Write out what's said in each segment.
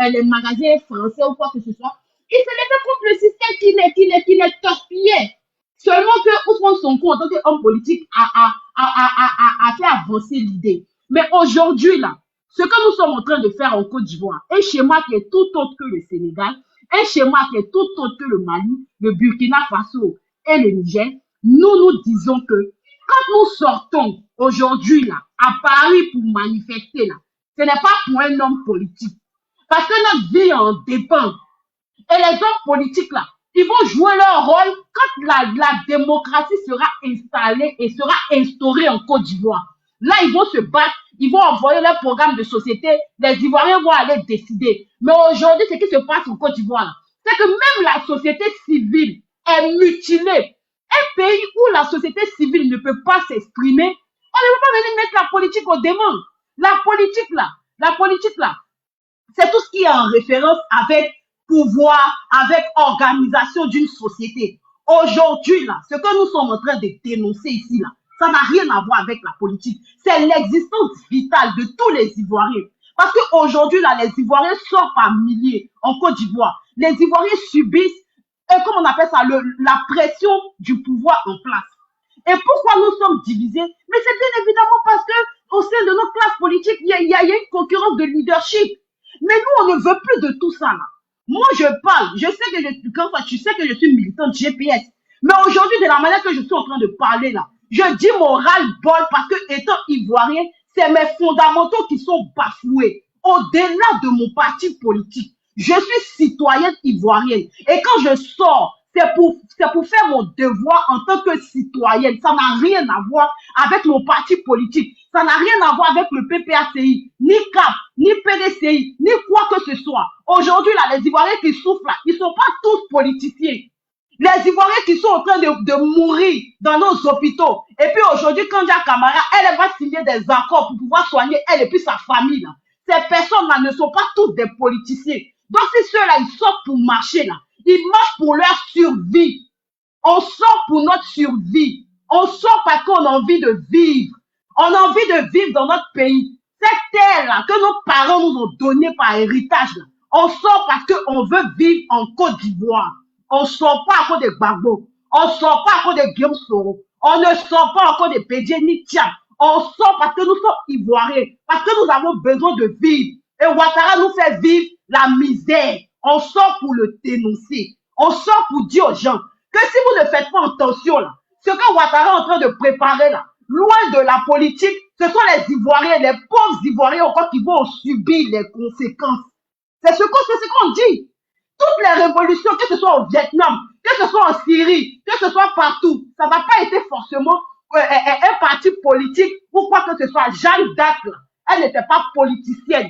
les magasins français ou quoi que ce soit. Il se levait contre le système qui les torpillait. Seulement que Ousmane Sonko, en tant qu'homme politique, a fait avancer l'idée. Mais aujourd'hui, là, ce que nous sommes en train de faire en Côte d'Ivoire, un schéma qui est tout autre que le Sénégal, un schéma qui est tout autre que le Mali, le Burkina Faso et le Niger, nous disons que quand nous sortons aujourd'hui là, à Paris pour manifester là, ce n'est pas pour un homme politique. Parce que notre vie en dépend. Et les hommes politiques là, ils vont jouer leur rôle quand la démocratie sera installée et sera instaurée en Côte d'Ivoire. Là, ils vont se battre, ils vont envoyer leur programme de société, les Ivoiriens vont aller décider. Mais aujourd'hui, ce qui se passe en Côte d'Ivoire, c'est que même la société civile est mutilée. Un pays où la société civile ne peut pas s'exprimer, on ne peut pas venir mettre la politique au démon. La politique là, c'est tout ce qui est en référence avec pouvoir, avec organisation d'une société. Aujourd'hui, là, ce que nous sommes en train de dénoncer ici, là, ça n'a rien à voir avec la politique. C'est l'existence vitale de tous les Ivoiriens. Parce qu'aujourd'hui, là, les Ivoiriens sortent par milliers en Côte d'Ivoire. Les Ivoiriens subissent, comment on appelle ça, la pression du pouvoir en place. Et pourquoi nous sommes divisés? Mais c'est bien évidemment parce que au sein de notre classe politique, il y a une concurrence de leadership. Mais nous, on ne veut plus de tout ça, là. Moi, je parle. Je sais que je suis militante GPS. Mais aujourd'hui, de la manière que je suis en train de parler, là, je dis mon ras-le-bol parce que, étant ivoirien, c'est mes fondamentaux qui sont bafoués. Au-delà de mon parti politique, je suis citoyenne ivoirienne. Et quand je sors, c'est pour faire mon devoir en tant que citoyenne. Ça n'a rien à voir avec mon parti politique. Ça n'a rien à voir avec le PPACI, ni CAP, ni PDCI, ni quoi que ce soit. Aujourd'hui, là, les Ivoiriens qui souffrent, là, ils ne sont pas tous politiciens. Les Ivoiriens qui sont en train de mourir dans nos hôpitaux. Et puis aujourd'hui, Kandia Camara, elle va signer des accords pour pouvoir soigner elle et puis sa famille. Là. Ces personnes-là ne sont pas tous des politiciens. Donc si ceux-là, ils sortent pour marcher, là, ils marchent pour leur survie. On sort pour notre survie. On sort parce qu'on a envie de vivre. On a envie de vivre dans notre pays. Cette terre-là que nos parents nous ont donnée par héritage, là, on sort parce qu'on veut vivre en Côte d'Ivoire. On ne sort pas à cause des Gbagbo. On ne sort pas à cause des Guillaume Soro. On ne sort pas à cause des Pédié ni Tiam. On sort parce que nous sommes Ivoiriens. Parce que nous avons besoin de vivre. Et Ouattara nous fait vivre la misère. On sort pour le dénoncer. On sort pour dire aux gens que si vous ne faites pas attention, là, ce que Ouattara est en train de préparer, là, loin de la politique, ce sont les Ivoiriens, les pauvres Ivoiriens encore qui vont subir les conséquences. C'est ce qu'on dit. Toutes les révolutions, que ce soit au Vietnam, que ce soit en Syrie, que ce soit partout, ça n'a pas été forcément un parti politique ou quoi que ce soit. Jeanne d'Arc, elle n'était pas politicienne.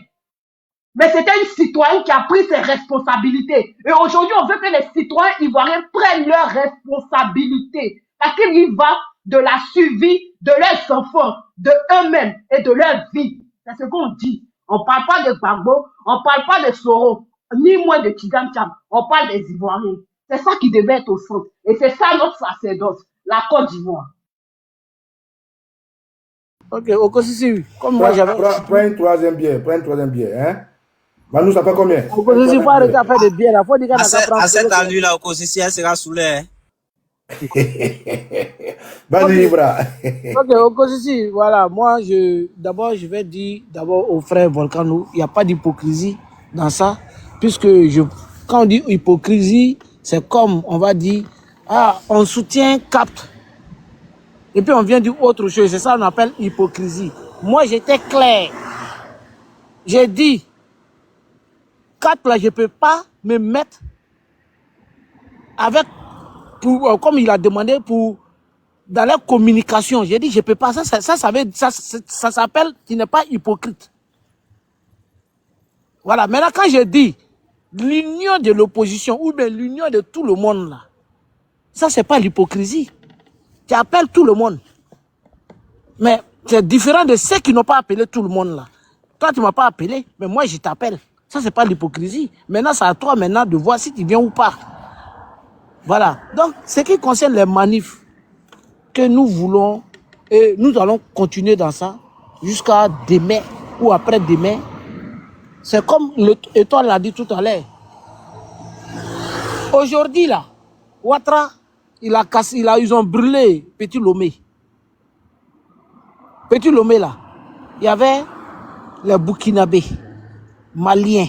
Mais c'était une citoyenne qui a pris ses responsabilités. Et aujourd'hui, on veut que les citoyens ivoiriens prennent leurs responsabilités. Parce qu'il y va de la survie de leurs enfants, de eux-mêmes et de leur vie. C'est ce qu'on dit. On ne parle pas de Gbagbo, on ne parle pas de Soro, ni moins de Tigam Cham. On parle des Ivoiriens. C'est ça qui devait être au centre. Et c'est ça notre sacerdoce, la Côte d'Ivoire. Ok, Okosisi, comme moi j'avais... Prends une troisième bière, hein? Manu, ça fait combien? Okosisi, il faut arrêter à faire des bières, il faut dire qu'à cette allure-là, Okosisi, elle sera saoulée. Vas-y, Ibra. Ok, Okosisi, voilà, moi, d'abord, je vais dire au frère Volcano, il n'y a pas d'hypocrisie dans ça, puisque quand on dit hypocrisie, c'est comme, on va dire, on soutient CAP, et puis on vient dire autre chose, c'est ça qu'on appelle hypocrisie. Moi, j'étais clair. J'ai dit, CAP, là, je ne peux pas me mettre avec, comme il a demandé, dans la communication. J'ai dit, je ne peux pas. Ça s'appelle, tu n'es pas hypocrite. Voilà. Maintenant, quand je dis l'union de l'opposition ou bien l'union de tout le monde, là, ça, ce n'est pas l'hypocrisie. Tu appelles tout le monde. Mais c'est différent de ceux qui n'ont pas appelé tout le monde, là. Toi, tu ne m'as pas appelé, mais moi, je t'appelle. Ça, ce n'est pas l'hypocrisie. Maintenant, c'est à toi maintenant de voir si tu viens ou pas. Voilà. Donc, ce qui concerne les manifs que nous voulons, et nous allons continuer dans ça jusqu'à demain ou après-demain. C'est comme Étoile l'a dit tout à l'heure. Aujourd'hui, là, Ouattara, ils ont brûlé Petit Lomé. Petit Lomé, là, il y avait les Burkinabés, Maliens,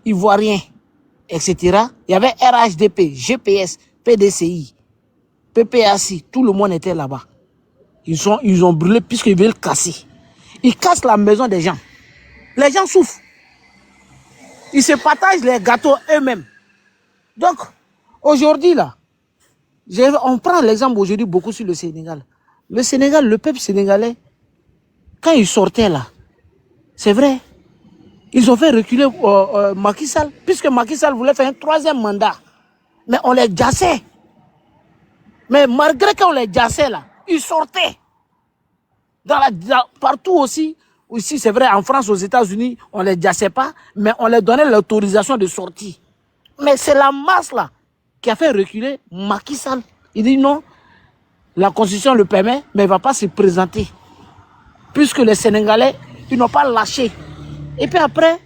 Ivoiriens, etc. Il y avait RHDP, GPS, PDCI, PPAC, tout le monde était là-bas. Ils ont brûlé puisqu'ils veulent casser. Ils cassent la maison des gens. Les gens souffrent. Ils se partagent les gâteaux eux-mêmes. Donc, aujourd'hui, là, on prend l'exemple aujourd'hui beaucoup sur le Sénégal. Le Sénégal, le peuple sénégalais, quand ils sortaient là, c'est vrai, ils ont fait reculer Macky Sall, puisque Macky Sall voulait faire un 3e mandat. Mais on les jassait. Mais malgré qu'on les jassait là, ils sortaient. Partout aussi c'est vrai, en France, aux États-Unis, on ne les jassait pas, mais on leur donnait l'autorisation de sortie. Mais c'est la masse là qui a fait reculer Macky Sall. Il dit non, la Constitution le permet, mais il ne va pas se présenter. Puisque les Sénégalais, ils n'ont pas lâché. Et puis après,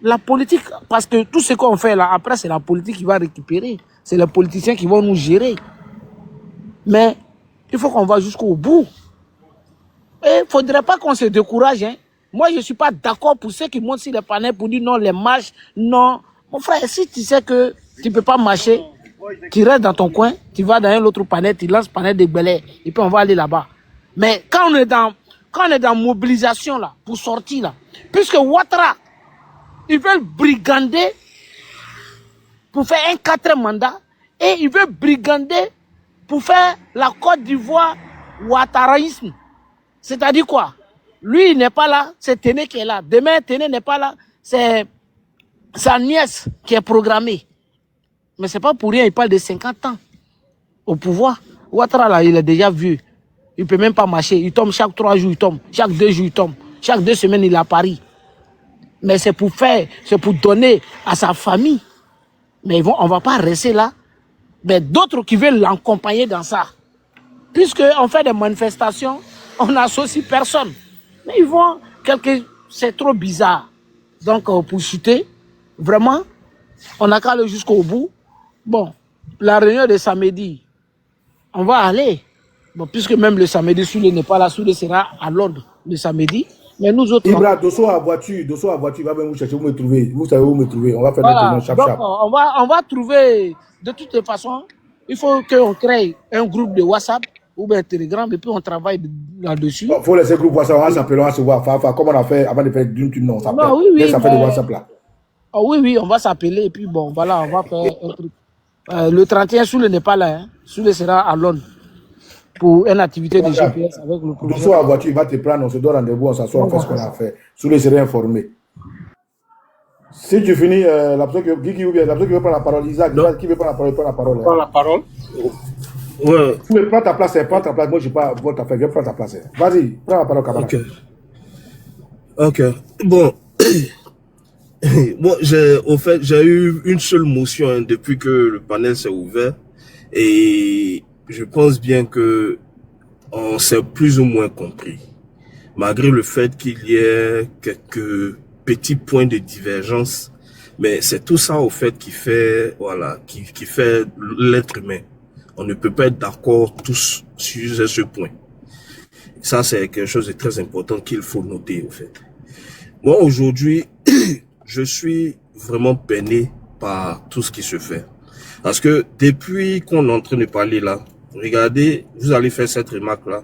la politique, parce que tout ce qu'on fait là, après c'est la politique qui va récupérer. C'est les politiciens qui vont nous gérer. Mais il faut qu'on va jusqu'au bout. Et il ne faudrait pas qu'on se décourage. Hein. Moi, je ne suis pas d'accord pour ceux qui montent sur les panneaux pour dire non, les marches, non. Mon frère, si tu sais que tu ne peux pas marcher, tu restes dans ton coin, tu vas dans un autre panel, tu lances panel de Belay, et puis on va aller là-bas. Mais quand on est dans mobilisation là, pour sortir là, puisque Ouattara, ils veulent brigander pour faire un 4e mandat, et ils veulent brigander pour faire la Côte d'Ivoire ouattaraïsme. C'est-à-dire quoi? Lui, il n'est pas là, c'est Téné qui est là. Demain, Téné n'est pas là, c'est sa nièce qui est programmée. Mais c'est pas pour rien, il parle de 50 ans au pouvoir. Ouattara, là, il est déjà vieux. Il ne peut même pas marcher. Il tombe chaque 3 jours, il tombe. Chaque 2 jours, il tombe. Chaque 2 semaines, il est à Paris. Mais c'est pour donner à sa famille. Mais on ne va pas rester là. Mais d'autres qui veulent l'accompagner dans ça. Puisqu'on fait des manifestations, on n'associe personne. Mais ils vont, c'est trop bizarre. Donc, pour chuter, vraiment, on n'a qu'à aller jusqu'au bout. Bon, la réunion de samedi, on va aller. Bon, puisque même le samedi, Soulé n'est pas là, Soulé sera à Londres le samedi. Mais nous autres... Ibra, Dosso à voiture, il va venir vous chercher, vous me trouver. Vous savez où me trouver. On va faire des réunions donc, on va trouver, de toutes les façons, il faut qu'on crée un groupe de WhatsApp ou bien Telegram et puis on travaille là-dessus. Il faut laisser le groupe WhatsApp, on va s'appeler, on va se voir. Comme on a fait avant de faire d'une tune, non, on s'appelle. Oui, ça fait de WhatsApp là. Oh, oui, on va s'appeler et puis bon, voilà, on va faire un truc. Le 31, Soulé n'est pas là, hein. Soulé sera à Londres pour une activité de GPS avec le projet. Dosso à voiture, il va te prendre, on se donne rendez-vous, on s'assoit, on fait ce qu'on a à faire. Soulé serait informé. Si tu finis, la personne qui veut prendre la parole, Isaac, qui veut prendre la parole, prends la parole. Prends la parole. Ouais. Tu veux prendre ta place, moi je n'ai pas votre affaire, viens prendre ta place. Vas-y, prends la parole, camarade. Ok. Bon. Bon, j'ai eu une seule motion hein, depuis que le panel s'est ouvert et je pense bien que on s'est plus ou moins compris, malgré le fait qu'il y ait quelques petits points de divergence, mais c'est tout ça au fait qui fait, voilà, qui fait l'être humain. On ne peut pas être d'accord tous sur ce point. Ça, c'est quelque chose de très important qu'il faut noter, au fait. Moi, aujourd'hui, je suis vraiment peiné par tout ce qui se fait. Parce que depuis qu'on est en train de parler là, regardez, vous allez faire cette remarque là,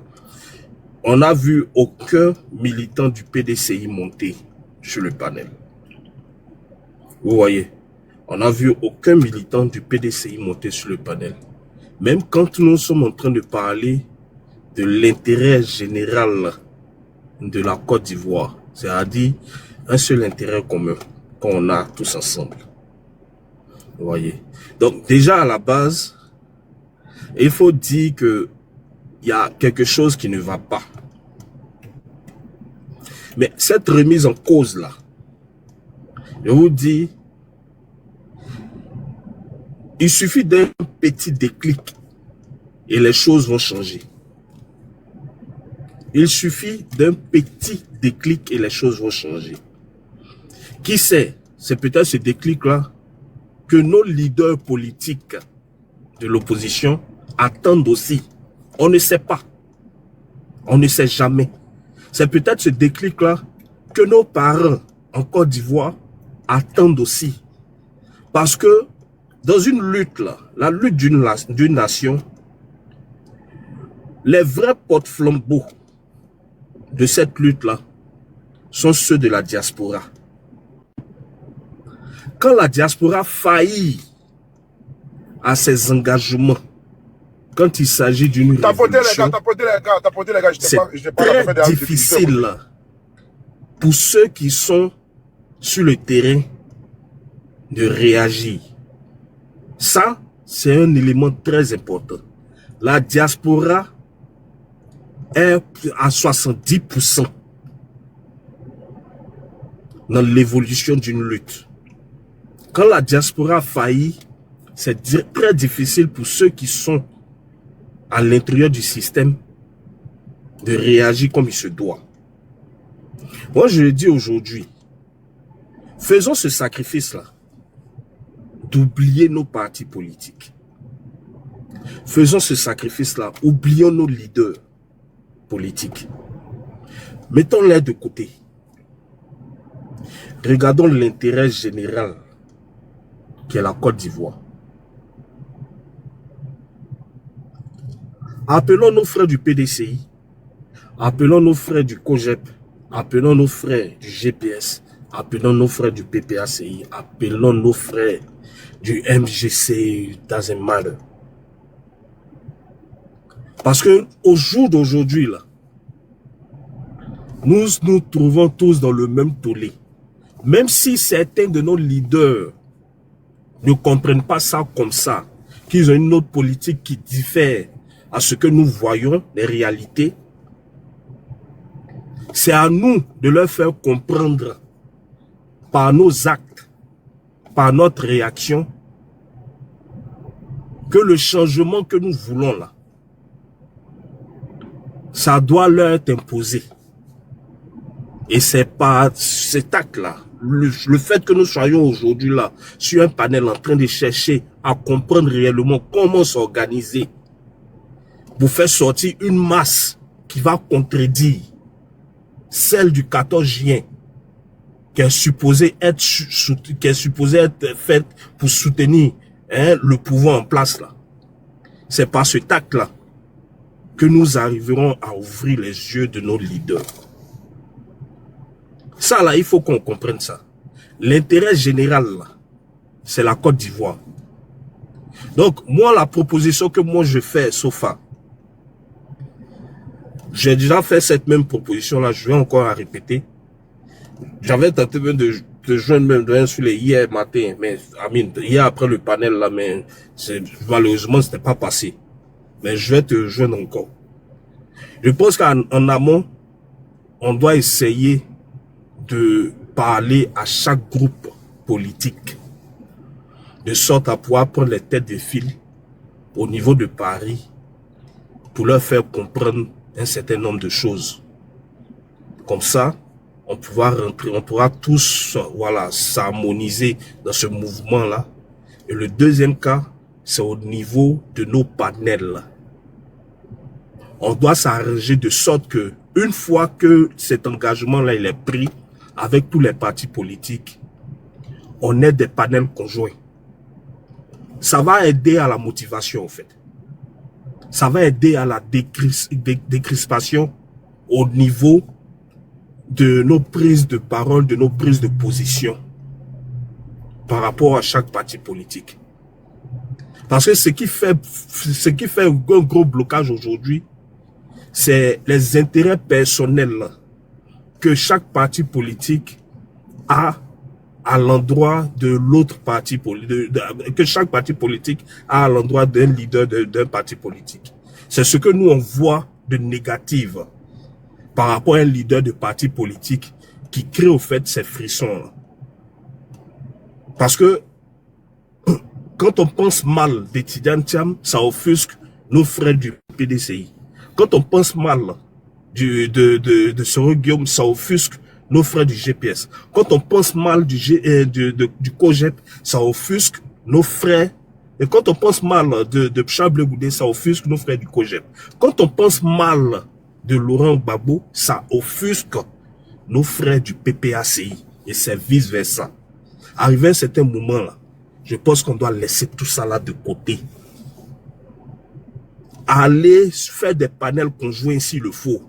on n'a vu aucun militant du PDCI monter sur le panel. Vous voyez, on n'a vu aucun militant du PDCI monter sur le panel. Même quand nous sommes en train de parler de l'intérêt général de la Côte d'Ivoire, c'est-à-dire un seul intérêt commun qu'on a tous ensemble. Vous voyez. Donc déjà à la base, il faut dire que il y a quelque chose qui ne va pas. Mais cette remise en cause là, je vous dis, il suffit d'un petit déclic et les choses vont changer. Il suffit d'un petit déclic et les choses vont changer. Qui sait, c'est peut-être ce déclic-là que nos leaders politiques de l'opposition attendent aussi. On ne sait pas. On ne sait jamais. C'est peut-être ce déclic-là que nos parents en Côte d'Ivoire attendent aussi. Parce que dans une lutte, là, la lutte d'une nation, les vrais porte-flambeaux de cette lutte-là sont ceux de la diaspora. Quand la diaspora faillit à ses engagements, quand il s'agit d'une révolution, c'est très difficile pour ceux qui sont sur le terrain de réagir. Ça, c'est un élément très important. La diaspora est à 70% dans l'évolution d'une lutte. Quand la diaspora faillit, c'est très difficile pour ceux qui sont à l'intérieur du système de réagir comme il se doit. Moi, je le dis aujourd'hui, faisons ce sacrifice-là d'oublier nos partis politiques. Faisons ce sacrifice-là, oublions nos leaders politiques. Mettons-les de côté. Regardons l'intérêt général qui est la Côte d'Ivoire. Appelons nos frères du PDCI, appelons nos frères du COGEP, appelons nos frères du GPS, appelons nos frères du PPACI, appelons nos frères du MGC, doesn't matter. Parce que au jour d'aujourd'hui, là, nous nous trouvons tous dans le même tollé. Même si certains de nos leaders ne comprennent pas ça comme ça, qu'ils ont une autre politique qui diffère à ce que nous voyons, les réalités, c'est à nous de leur faire comprendre par nos actes, par notre réaction, que le changement que nous voulons là, ça doit leur être imposé. Et c'est pas cet acte-là, le fait que nous soyons aujourd'hui là, sur un panel en train de chercher à comprendre réellement comment s'organiser pour faire sortir une masse qui va contredire celle du 14 juin, qui est supposée être faite pour soutenir le pouvoir en place là. C'est par cet acte-là que nous arriverons à ouvrir les yeux de nos leaders. Ça là, il faut qu'on comprenne ça. L'intérêt général là, c'est la Côte d'Ivoire. Donc, moi, la proposition que moi je fais, Sofa, j'ai déjà fait cette même proposition là, je vais encore la répéter. J'avais tenté même de joindre même sur les hier matin, mais hier après le panel là, mais malheureusement c'était pas passé. Mais je vais te joindre encore. Je pense qu'en amont, on doit essayer de parler à chaque groupe politique, de sorte à pouvoir prendre les têtes de file au niveau de Paris pour leur faire comprendre un certain nombre de choses. Comme ça, on pourra tous, voilà, s'harmoniser dans ce mouvement-là. Et le deuxième cas, c'est au niveau de nos panels. On doit s'arranger de sorte que, une fois que cet engagement-là il est pris avec tous les partis politiques, on ait des panels conjoints. Ça va aider à la motivation, en fait. Ça va aider à la décrispation au niveau de nos prises de parole, de nos prises de position par rapport à chaque parti politique. Parce que ce qui fait un gros blocage aujourd'hui, c'est les intérêts personnels que chaque parti politique a à l'endroit de l'autre parti politique, que chaque parti politique a à l'endroit d'un leader d'un parti politique. C'est ce que nous on voit de négatif par rapport à un leader de parti politique qui crée au fait ces frissons-là. Parce que quand on pense mal des Tidiane Thiam, ça offusque nos frères du PDCI. Quand on pense mal de Soro Guillaume, ça offusque nos frères du GPS. Quand on pense mal du COGEP, ça offusque nos frères. Et quand on pense mal de Chablé Goudé, ça offusque nos frères du COGEP. Quand on pense mal de Laurent Gbagbo, ça offusque nos frères du PPACI. Et c'est vice-versa. Arrivé à un certain moment là, je pense qu'on doit laisser tout ça là de côté. Aller faire des panels conjoints s'il le faut.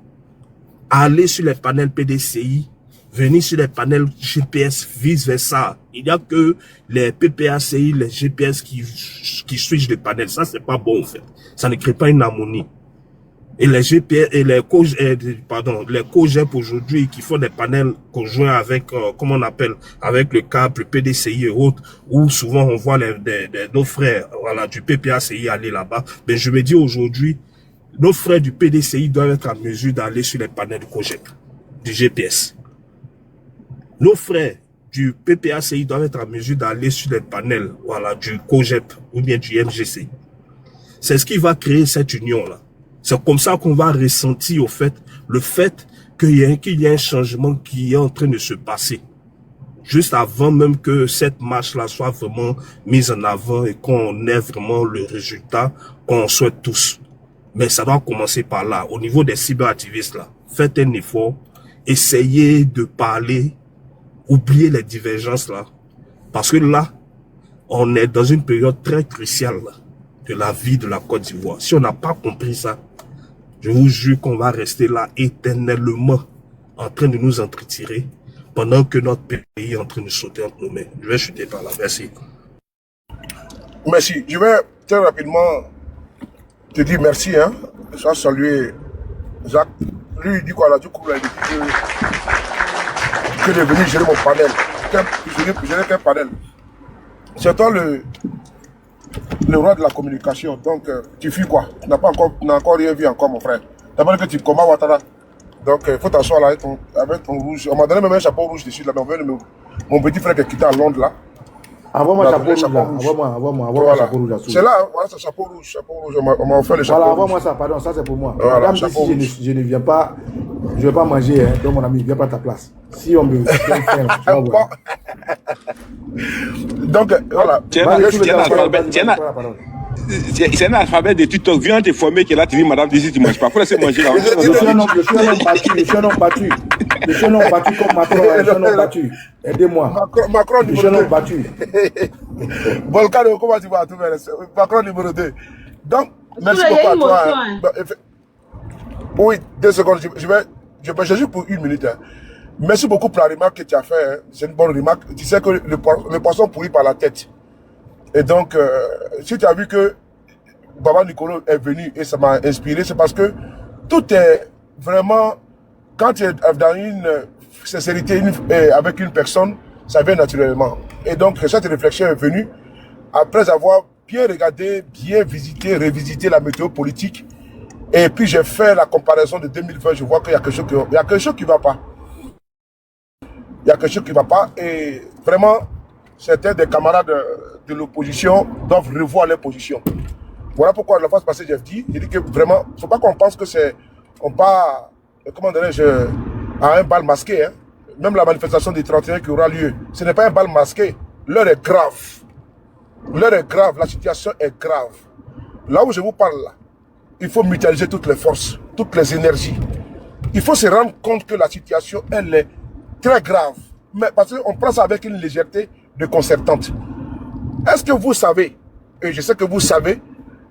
Aller sur les panels PDCI, venir sur les panels GPS, vice-versa. Il n'y a que les PPACI, les GPS qui switchent les panels. Ça, c'est pas bon, en fait. Ça ne crée pas une harmonie. Et les GPS, et les COGEP aujourd'hui, qui font des panels conjoints avec, comment on appelle, avec le câble, le PDCI et autres, où souvent on voit nos frères, voilà, du PPACI aller là-bas. Mais je me dis aujourd'hui, nos frères du PDCI doivent être en mesure d'aller sur les panels du COGEP, du GPS. Nos frères du PPACI doivent être en mesure d'aller sur les panels, voilà, du COGEP ou bien du MGC. C'est ce qui va créer cette union-là. C'est comme ça qu'on va ressentir, au fait, le fait qu'il y a un changement qui est en train de se passer. Juste avant même que cette marche-là soit vraiment mise en avant et qu'on ait vraiment le résultat qu'on souhaite tous. Mais ça doit commencer par là. Au niveau des cyberactivistes, là, faites un effort, essayez de parler, oubliez les divergences, là. Parce que là, on est dans une période très cruciale, là, de la vie de la Côte d'Ivoire. Si on n'a pas compris ça, je vous jure qu'on va rester là éternellement en train de nous entretirer pendant que notre pays est en train de sauter entre nos mains. Je vais chuter par là. Merci. Merci. Je vais très rapidement te dire merci. Hein. Je vais saluer Jacques. Lui, il dit quoi là, du coup, là, il dit que de venir gérer mon panel. Je n'ai qu'un panel. C'est toi le roi de la communication. Donc, tu fuis quoi? Tu n'as encore rien vu encore, mon frère. D'abord que tu commandes Ouattara. Donc, il faut t'asseoir là avec ton rouge. On m'a donné même un chapeau rouge dessus là. Donc, mon petit frère qui est quitté à Londres là. Envoie-moi le chapeau rouge. Envoie-moi le chapeau rouge. C'est là, voilà, c'est chapeau rouge. On m'a offert le chapeau rouge. Voilà, envoie-moi ça, pardon, ça c'est pour moi. Voilà, Madame, si je ne viens pas, je ne vais pas manger, hein, donc mon ami, viens pas à ta place. Si on me fait un donc, voilà. C'est un alphabet de TikTok. Viens te former que là, tu dis, madame, d'ici, tu ne manges pas. Faut laisser manger là. Je suis un homme battu. Je suis un homme battu comme Macron. Je suis un homme battu. Aidez-moi. Macron je suis un homme battu. Volcano, comment tu vas tout faire? Macron numéro 2. Donc, merci beaucoup à toi. Oui, 2 secondes. Je vais juste pour 1 minute. Hein. Merci beaucoup pour la remarque que tu as fait. Hein. C'est une bonne remarque. Tu sais que le poisson pourrit par la tête. Et donc, si tu as vu que Baba Nicolo est venu et ça m'a inspiré, c'est parce que tout est vraiment, quand tu es dans une sincérité avec une personne, ça vient naturellement. Et donc, cette réflexion est venue après avoir bien regardé, bien visité, revisité la météo politique. Et puis, j'ai fait la comparaison de 2020. Je vois qu'il y a quelque chose qui ne va pas. Il y a quelque chose qui ne va pas. Et vraiment, certains des camarades de l'opposition doivent revoir leur position. Voilà pourquoi la fois passée, j'ai dit que vraiment, il ne faut pas qu'on pense que c'est, on part, comment dirais-je, à un bal masqué. Hein. Même la manifestation du 31 qui aura lieu, ce n'est pas un bal masqué. L'heure est grave. L'heure est grave, la situation est grave. Là où je vous parle, là, il faut mutualiser toutes les forces, toutes les énergies. Il faut se rendre compte que la situation, elle est très grave. Mais parce qu'on prend ça avec une légèreté déconcertante. Est-ce que vous savez, et je sais que vous savez,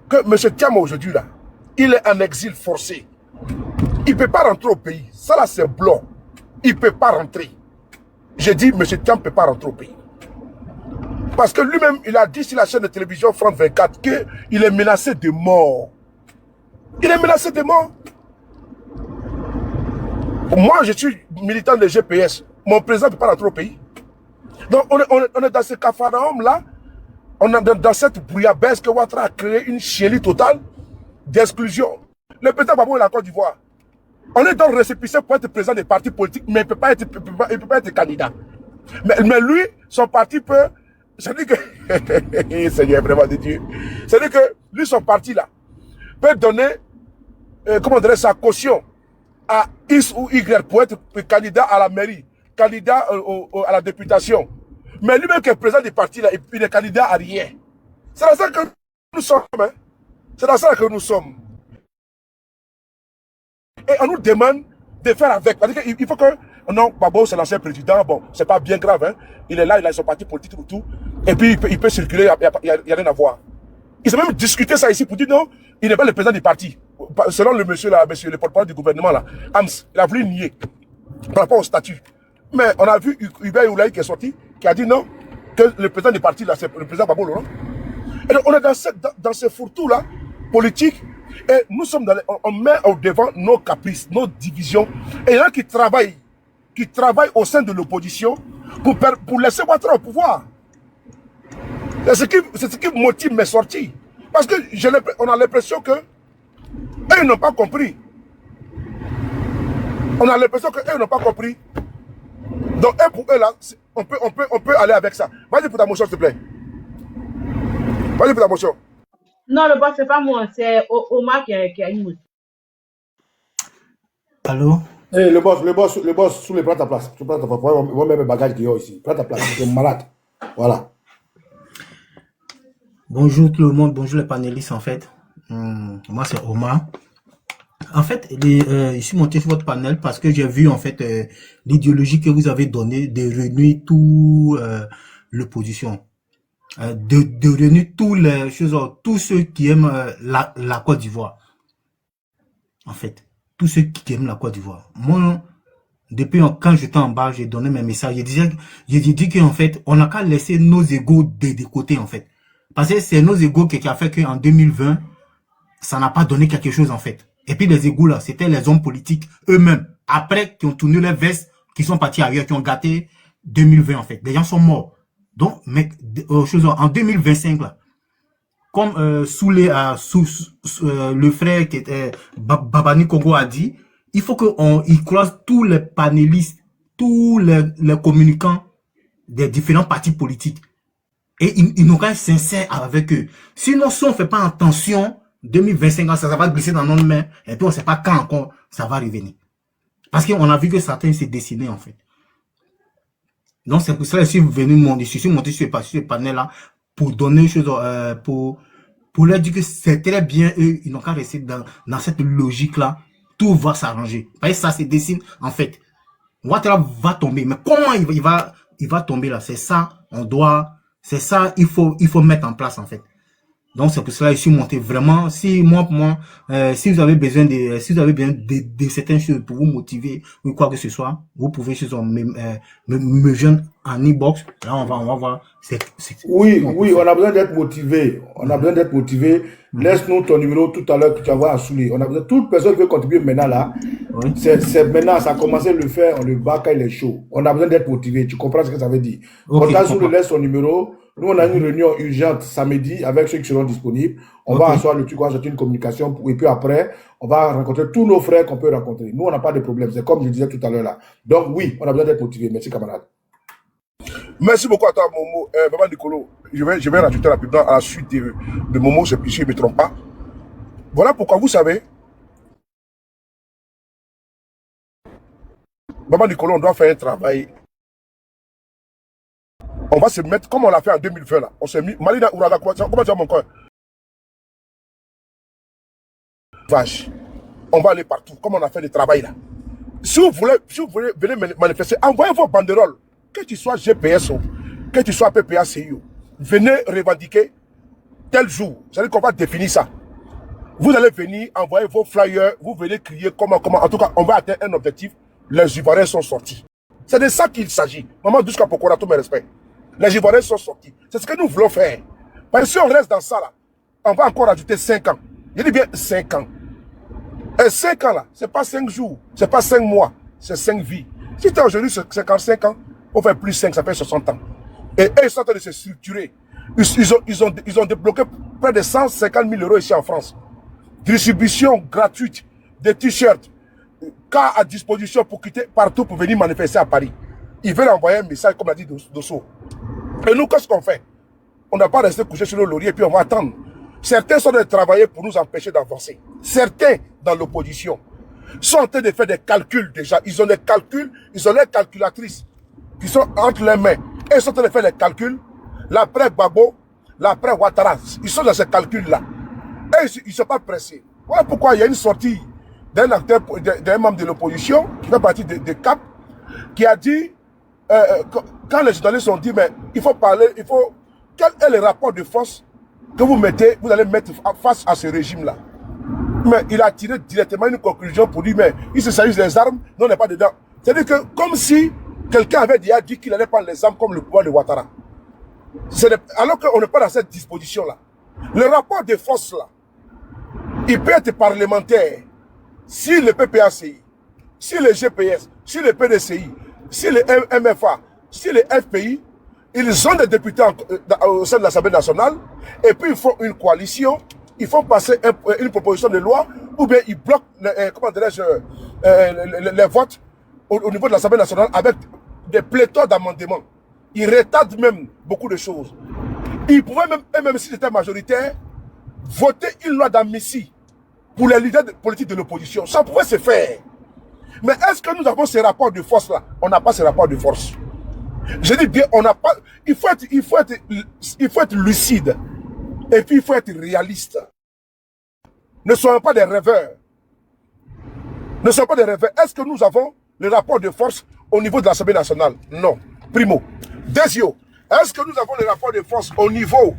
que M. Thiam aujourd'hui là, il est en exil forcé. Il ne peut pas rentrer au pays. Ça là c'est blanc. Il ne peut pas rentrer. J'ai dit, M. Thiam ne peut pas rentrer au pays. Parce que lui-même, il a dit sur la chaîne de télévision France 24 qu'il est menacé de mort. Il est menacé de mort. Moi, je suis militant de GPS. Mon président ne peut pas rentrer au pays. Donc, on est dans ce capharnaüm-là. On est dans cette bouillabaisse que Ouattara a créé une chienlit totale d'exclusion. Le président Babou est la Côte d'Ivoire. On est dans le récépissé pour être président des partis politiques, mais il ne peut pas être candidat. Mais lui, son parti peut... C'est-à-dire que... Seigneur, vraiment de Dieu. C'est-à-dire que lui, son parti-là, peut donner, comment dirais sa caution à X ou Y pour être candidat à la mairie. candidat à la députation. Mais lui-même qui est président du parti, là, il est candidat à rien. C'est dans ça que nous sommes. Hein? C'est dans ça que nous sommes. Et on nous demande de faire avec. Parce qu'il faut que... Non, Babo, c'est l'ancien président. Bon, c'est pas bien grave. Hein? Il est là, il a son parti politique et tout. Et puis, il peut circuler, il n'y a rien à voir. Ils ont même discuté ça ici pour dire non, il n'est pas le président du parti. Selon le monsieur là, monsieur le porte-parole du gouvernement là, Hams, il a voulu nier par rapport au statut. Mais on a vu Hubert Oulaï qui est sorti, qui a dit non, que le président du parti là, c'est le président Babo Laurent. Et donc on est dans ce fourre-tout là, politique, et nous sommes on met au devant nos caprices, nos divisions. Et il y en a qui travaillent au sein de l'opposition pour laisser Ouattara au pouvoir. C'est ce qui motive mes sorties. Parce que on a l'impression que eux n'ont pas compris. On a l'impression que eux n'ont pas compris. Donc, pour eux là, on peut aller avec ça. Vas-y pour ta motion, s'il te plaît. Vas-y pour ta motion. Non, le boss, c'est pas moi, c'est Omar qui a une motion. Allô? Hey, le boss, sous les prends ta place. Tu prends ta place. On va mettre mes bagages qui sont ici. Prends ta place. Tu es malade. Voilà. Bonjour tout le monde, bonjour les panélistes en fait. Moi c'est Omar. En fait, je suis monté sur votre panel parce que j'ai vu en fait l'idéologie que vous avez donnée de réunir tout l'opposition, de réunir tous ceux qui aiment la Côte d'Ivoire. En fait, tous ceux qui aiment la Côte d'Ivoire. Moi, depuis quand j'étais en bas, j'ai donné mes messages. J'ai dit qu'en fait, on n'a qu'à laisser nos égos de côté en fait. Parce que c'est nos égos qui a fait qu'en 2020, ça n'a pas donné quelque chose en fait. Et puis les égos là, c'était les hommes politiques eux-mêmes, après qui ont tourné les vestes, qui sont partis ailleurs, qui ont gâté 2020 en fait. Les gens sont morts. Donc, mais en 2025 là, comme le frère qui était Babani Congo a dit, il faut qu'il croise tous les panélistes, tous les communicants des différents partis politiques. Et ils n'ont qu'à être sincères avec eux. Sinon, si on ne fait pas attention, 2025 ans, ça va glisser dans nos mains, et puis on ne sait pas quand encore ça va revenir. Parce qu'on a vu que certains s'est dessiné, en fait. Donc, c'est pour ça que je suis venu, je suis monté sur ce panel-là, pour donner une chose, pour leur dire que c'est très bien, eux, ils n'ont qu'à rester dans cette logique-là, tout va s'arranger. Parce que ça se dessine, en fait. Ouattara va tomber, mais comment il va tomber là? C'est ça, c'est ça, il faut mettre en place en fait. Donc c'est pour cela que je suis monté vraiment. Si si vous avez besoin de certaines choses pour vous motiver ou quoi que ce soit, vous pouvez me joindre en inbox. Là on va voir. Oui, on a besoin d'être motivé. On a besoin d'être motivé. Laisse-nous ton numéro tout à l'heure que tu vas avoir à soulever. On a besoin, toute personne qui veut contribuer maintenant là. Oui. C'est maintenant, ça a commencé à le faire, on le bat quand il est chaud. On a besoin d'être motivé. Tu comprends ce que ça veut dire? Okay, quand tu laisse son numéro, nous on a une réunion urgente samedi avec ceux qui seront disponibles. On va asseoir le truc, on va sortir une communication et puis après, on va rencontrer tous nos frères qu'on peut rencontrer. Nous, on n'a pas de problème. C'est comme je disais tout à l'heure là. Donc oui, on a besoin d'être motivé. Merci camarade. Merci beaucoup à toi, Momo. Maman Nicolo, je vais rajouter rapidement à la suite de Momo, si je ne me trompe pas. Voilà pourquoi, vous savez, Maman Nicolo, on doit faire un travail. On va se mettre, comme on l'a fait en 2020, là. On s'est mis, Malina Ouraga, comment tu vas mon cœur? Vache. On va aller partout, comme on a fait le travail là. Si vous voulez venir manifester, envoyez vos banderoles. Que tu sois GPSO, que tu sois PPA CIO, venez revendiquer tel jour. C'est-à-dire qu'on va définir ça. Vous allez venir envoyer vos flyers, vous venez crier comment. En tout cas, on va atteindre un objectif. Les Ivoiriens sont sortis. C'est de ça qu'il s'agit. Maman Douska Pokora, tous mes respects. Les Ivoiriens sont sortis. C'est ce que nous voulons faire. Parce que si on reste dans ça là, on va encore ajouter 5 ans. Je dis bien 5 ans. Et 5 ans là, c'est pas 5 jours, c'est pas 5 mois, c'est 5 vies. Si tu as aujourd'hui 55 ans, on fait plus 5, ça fait 60 ans. Et eux, ils sont en train de se structurer. Ils ont débloqué près de 150 000 euros ici en France. Distribution gratuite des t-shirts, cas à disposition pour quitter partout pour venir manifester à Paris. Ils veulent envoyer un message, comme l'a dit Dosso. Et nous, qu'est-ce qu'on fait? On n'a pas resté couché sur le laurier et puis on va attendre. Certains sont de travailler pour nous empêcher d'avancer. Certains dans l'opposition. sont en train de faire des calculs déjà. Ils ont des calculs, ils ont les calculatrices qui sont entre les mains. Et ils sont en train de faire les calculs. L'après Gbagbo, l'après Ouattara, ils sont dans ces calculs-là. Et ils ne sont pas pressés. Voilà pourquoi il y a une sortie d'un acteur, d'un membre de l'opposition, qui fait partie de CAP, qui a dit, quand les journalistes ont dit, mais il faut parler, quel est le rapport de force que vous allez mettre face à ce régime-là? Mais il a tiré directement une conclusion pour dire, mais il se s'agit des armes, non, on n'est pas dedans. C'est-à-dire que, comme si quelqu'un avait déjà dit qu'il allait prendre les armes comme le pouvoir de Ouattara. Alors qu'on n'est pas dans cette disposition-là. Le rapport de force-là, il peut être parlementaire si le PPACI, si le GPS, si le PDCI, si le MFA, si le FPI, ils ont des députés au sein de l'Assemblée nationale, et puis ils font une coalition, ils font passer une proposition de loi, ou bien ils bloquent les votes au niveau de l'Assemblée nationale avec des pléthores d'amendements. Ils retardent même beaucoup de choses. Ils pouvaient même si c'était majoritaire, voter une loi d'amnistie pour les leaders politiques de l'opposition. Ça pouvait se faire. Mais est-ce que nous avons ces rapports de force-là? On n'a pas ces rapports de force. Je dis bien, on n'a pas. Il faut être lucide. Et puis il faut être réaliste. Ne soyons pas des rêveurs. Ne soyons pas des rêveurs. Est-ce que nous avons le rapport de force au niveau de l'Assemblée nationale? Non. Primo. Deuxièmement, est-ce que nous avons le rapport de force au niveau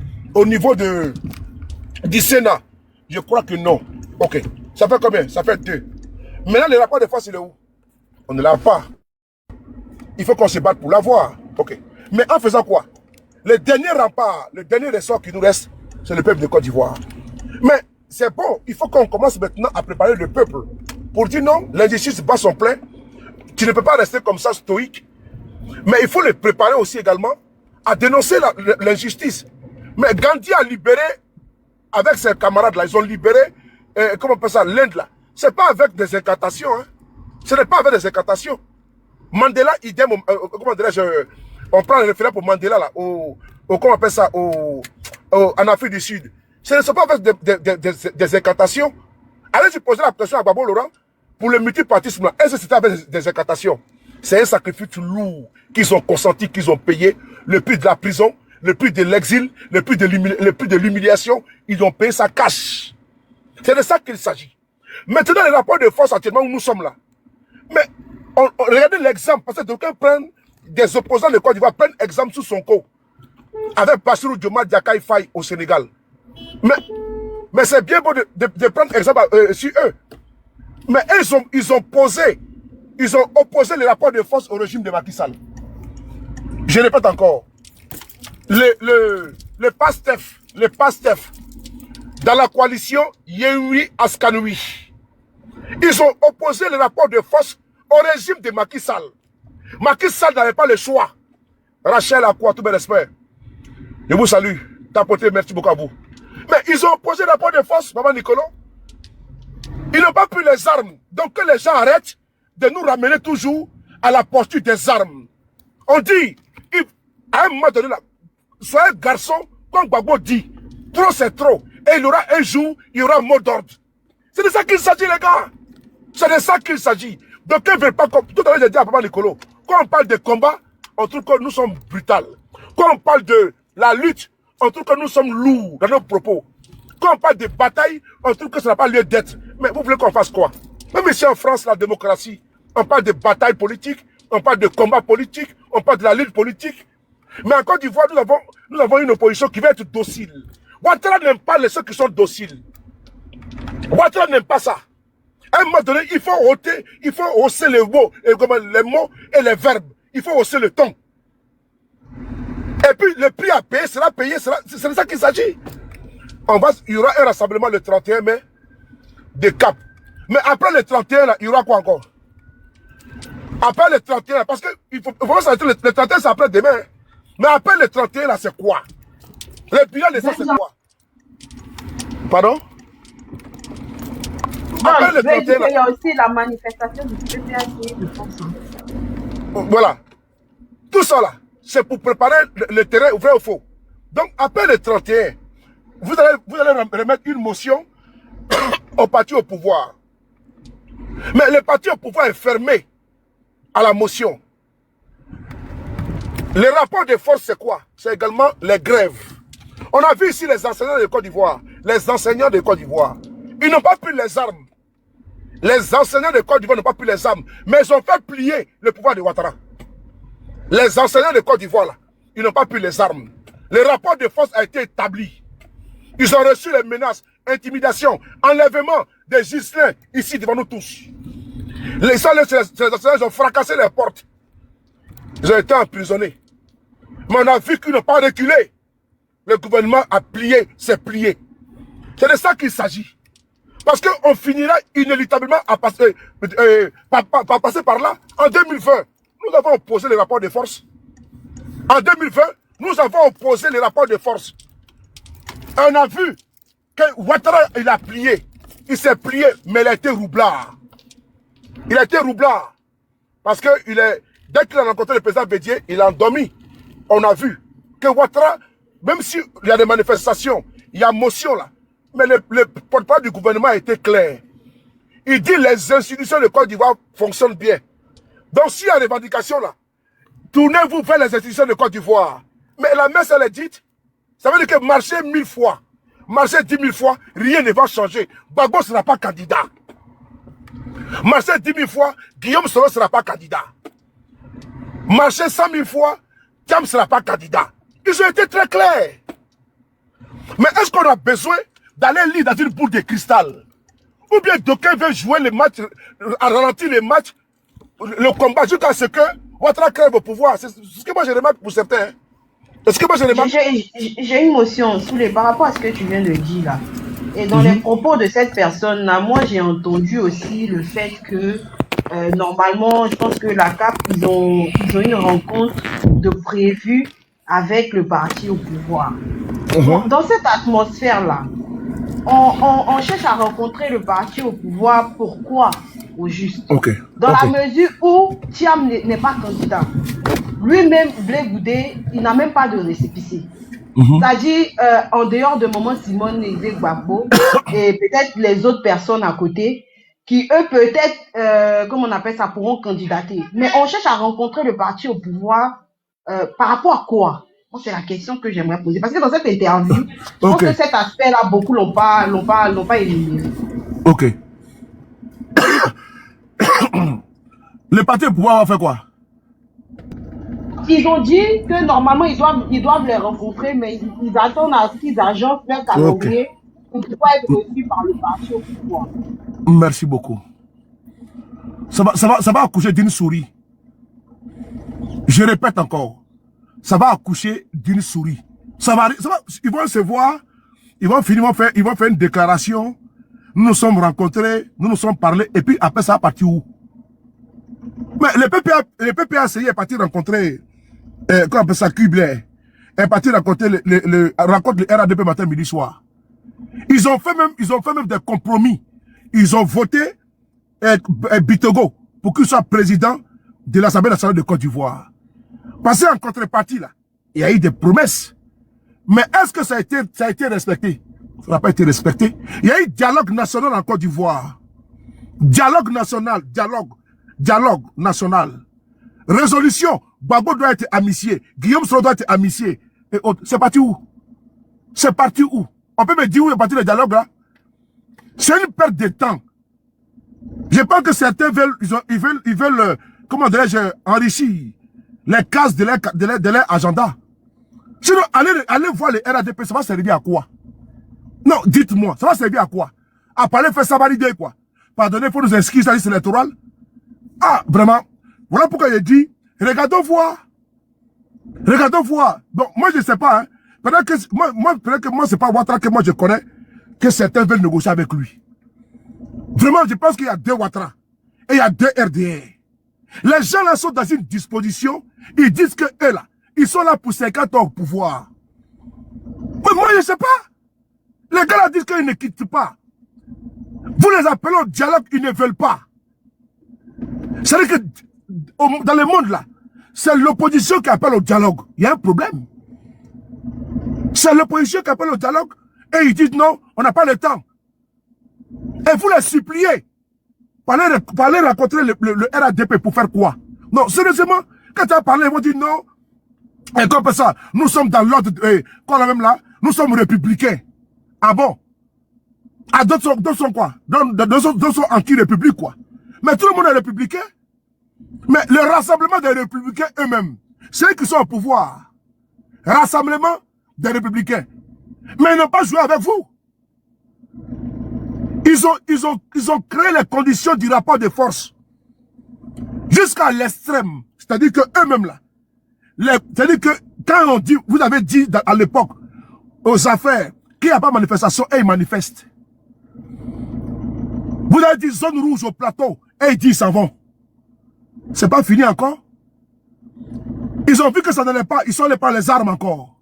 du Sénat? Je crois que non. Ok. Ça fait combien? Ça fait 2. Maintenant, le rapport de force, il est où? On ne l'a pas. Il faut qu'on se batte pour l'avoir. Ok. Mais en faisant quoi? Le dernier rempart, le dernier ressort qui nous reste, c'est le peuple de Côte d'Ivoire. Mais c'est bon. Il faut qu'on commence maintenant à préparer le peuple. Pour dire non, l'injustice bat son plein. Tu ne peux pas rester comme ça stoïque. Mais il faut les préparer aussi également à dénoncer l'injustice. Mais Gandhi a libéré, avec ses camarades là, ils ont libéré, comment on appelle ça, l'Inde là. C'est pas avec des incantations. Hein. Ce n'est pas avec des incantations. Mandela, idem, comment dirais-je, on prend le référent pour Mandela là, comment on appelle ça, en Afrique du Sud. Ce ne sont pas avec des incantations. Allez-y poser la question à Gbagbo Laurent pour le multipartisme là. Est-ce que c'était avec des incantations? C'est un sacrifice lourd qu'ils ont consenti, qu'ils ont payé. Le prix de la prison, le prix de l'exil, le prix de l'humiliation. Ils ont payé ça cash. C'est de ça qu'il s'agit. Maintenant, les rapports de force actuellement où nous sommes là. Mais regardez l'exemple, parce que d'aucuns prennent des opposants de Côte d'Ivoire, prennent exemple sous son coup. Avec Bassirou Diomaye Diakhar Faye au Sénégal. Mais c'est bien beau de prendre exemple sur eux. Mais ils ont opposé les rapports de force au régime de Macky Sall. Je répète encore. Le PASTEF, dans la coalition Yehui Askanoui, ils ont opposé les rapports de force au régime de Macky Sall. Macky Sall n'avait pas le choix. Rachel Akwa, tout mes respect. Je vous salue. Tapoté, merci beaucoup à vous. Mais ils ont opposé le rapport de force, Maman Nicolas. Ils n'ont pas pris les armes. Donc que les gens arrêtent de nous ramener toujours à la posture des armes. On dit, à un moment donné, soyez garçon, comme Gbagbo dit, trop c'est trop. Et il y aura un jour, il y aura un mot d'ordre. C'est de ça qu'il s'agit, les gars. C'est de ça qu'il s'agit. Donc, ils ne veulent pas, comme tout à l'heure, j'ai dit à Papa Nicolo, quand on parle de combat, on trouve que nous sommes brutals. Quand on parle de la lutte, on trouve que nous sommes lourds dans nos propos. Quand on parle de bataille, on trouve que ça n'a pas lieu d'être. Mais vous voulez qu'on fasse quoi? Même ici en France, la démocratie, on parle de bataille politique, on parle de combat politique, on parle de la lutte politique. Mais en Côte d'Ivoire, nous avons une opposition qui va être docile. Ouattara n'aime pas ceux qui sont dociles. Ouattara n'aime pas ça. À un moment donné, il faut hausser les mots et les verbes. Il faut hausser le ton. Et puis, le prix à payer sera payé, c'est de ça qu'il s'agit. Il y aura un rassemblement le 31 mai de Cap. Mais après le 31, là, il y aura quoi encore? Après le 31, parce que il faut s'arrêter, le 31, c'est après demain. Mais après le 31, là, c'est quoi? Le bilan de ça, c'est quoi? Pardon? Après le 31, il y a aussi la manifestation du PPACI. Voilà. Tout ça, là, c'est pour préparer le terrain vrai ou faux. Donc, après le 31, vous allez remettre une motion au parti au pouvoir. Mais le parti au pouvoir est fermé à la motion. Les rapports de force, c'est quoi? C'est également les grèves. On a vu ici les enseignants de Côte d'Ivoire, les enseignants de Côte d'Ivoire. Ils n'ont pas pris les armes. Les enseignants de Côte d'Ivoire n'ont pas pris les armes, mais ils ont fait plier le pouvoir de Ouattara. Les enseignants de Côte d'Ivoire, là, ils n'ont pas pris les armes. Le rapport de force a été établi. Ils ont reçu les menaces, intimidations, enlèvement des giselins ici devant nous tous. Les enseignants ont fracassé les portes. Ils ont été emprisonnés. Mais on a vu qu'ils n'ont pas reculé. Le gouvernement a plié, s'est plié. C'est de ça qu'il s'agit. Parce qu'on finira inéluctablement à passer, passer par là. En 2020, nous avons opposé les rapports de force. En 2020, nous avons opposé les rapports de force. On a vu que Ouattara, il a plié. Il s'est plié, mais il a été roublard. Il a été roublard. Parce que dès qu'il a rencontré le président Bédié, il a endormi. On a vu que Ouattara, même s'il y a des manifestations, il y a motion là, mais le porte-parole du gouvernement a été clair. Il dit les institutions de Côte d'Ivoire fonctionnent bien. Donc s'il y a des revendications là, tournez-vous vers les institutions de Côte d'Ivoire. Mais la messe elle est dite, ça veut dire que marcher 1000 fois, marcher 10 000 fois, rien ne va changer. Gbagbo ne sera pas candidat. Marcher 10 000 fois, Guillaume Soro ne sera pas candidat. Marcher 100 000 fois, Thiam ne sera pas candidat. Ils ont été très clairs. Mais est-ce qu'on a besoin d'aller lire dans une boule de cristal? Ou bien d'aucuns veulent jouer les matchs, ralentir les matchs, le combat jusqu'à ce que Ouattara crève au pouvoir? C'est ce que moi je remarque pour certains. Est-ce que moi je remarque? J'ai une motion par rapport à ce que tu viens de dire là. Et dans les propos de cette personne-là, moi j'ai entendu aussi le fait que normalement, je pense que la CAP, ils ont une rencontre de prévue avec le parti au pouvoir. Dans cette atmosphère-là, on cherche à rencontrer le parti au pouvoir. Pourquoi? Au juste. Dans la mesure où Thiam n'est pas candidat. Lui-même, Blé Goudé, il n'a même pas de récépissé. C'est-à-dire, en dehors de Maman Simone et Gbagbo, et peut-être les autres personnes à côté, qui eux peut-être, comme on appelle ça, pourront candidater. Mais on cherche à rencontrer le parti au pouvoir par rapport à quoi? C'est la question que j'aimerais poser. Parce que dans cette interview, je pense que cet aspect-là, beaucoup l'ont pas éliminé. Ok. Le parti au pouvoir va faire quoi? Ils ont dit que normalement, ils doivent les rencontrer, mais ils attendent à ce qu'ils agencent leur calendrier pour pouvoir être reçus par le parti au pouvoir. Merci beaucoup. Ça va accoucher d'une souris. Je répète encore. Ça va accoucher d'une souris. Ils vont se voir, ils vont faire une déclaration. Nous nous sommes rencontrés, nous nous sommes parlé, et puis après ça va partir où? Mais le PPACI est parti rencontrer, comment on appelle ça, Kubler, est parti rencontrer rencontre le RADP matin, midi, soir. Ils ont fait même des compromis. Ils ont voté Bitogo pour qu'il soit président de l'Assemblée nationale de Côte d'Ivoire. Parce qu'en contrepartie, là, il y a eu des promesses. Mais est-ce que ça a été respecté? Ça n'a pas été respecté. Il y a eu dialogue national en Côte d'Ivoire. Dialogue national. Résolution. Gbagbo doit être amnistié. Guillaume Soro doit être amnistié. C'est parti où? C'est parti où? On peut me dire où est parti le dialogue là? C'est une perte de temps. Je pense que certains veulent comment dirais-je, enrichir les cases de leur agenda. Sinon, allez voir les RADP, ça va servir à quoi? Non, dites-moi, ça va servir à quoi? À parler, faire ça valider quoi? Pardonnez, il faut nous inscrire sur la liste électorale. Ah, vraiment. Voilà pourquoi j'ai dit, regardons voir. Regardons voir. Donc, moi, je ne sais pas, hein. Peut-être que moi, c'est pas Ouattara que moi je connais, que certains veulent négocier avec lui. Vraiment, je pense qu'il y a deux Ouattara. Et il y a deux RDR. Les gens là sont dans une disposition, ils disent que eux là, ils sont là pour 50 ans au pouvoir. Mais moi, je ne sais pas. Les gars là disent qu'ils ne quittent pas. Vous les appelez au dialogue, ils ne veulent pas. C'est-à-dire que dans le monde là, c'est l'opposition qui appelle au dialogue. Il y a un problème. C'est l'opposition qui appelle au dialogue et ils disent non, on n'a pas le temps. Et vous les suppliez Parler rencontrer le RADP pour faire quoi? Non, sérieusement, quand tu as parlé, ils vont dire non. Et comme ça, nous sommes dans l'ordre, quand même là, nous sommes républicains. Ah bon? Ah, d'autres sont quoi? D'autres sont anti-république, quoi. Mais tout le monde est républicain. Mais le rassemblement des républicains eux-mêmes, c'est eux qui sont au pouvoir. Rassemblement des républicains. Mais ils n'ont pas joué avec vous. Ils ont créé les conditions du rapport de force. Jusqu'à l'extrême. C'est-à-dire que eux-mêmes là. C'est-à-dire que quand on dit, vous avez dit à l'époque, aux affaires, qu'il n'y a pas de manifestation, et ils manifestent. Vous avez dit zone rouge au plateau, et ils disent ils s'en vont. C'est pas fini encore. Ils ont vu que ça n'allait pas, ils sont allés par les armes encore.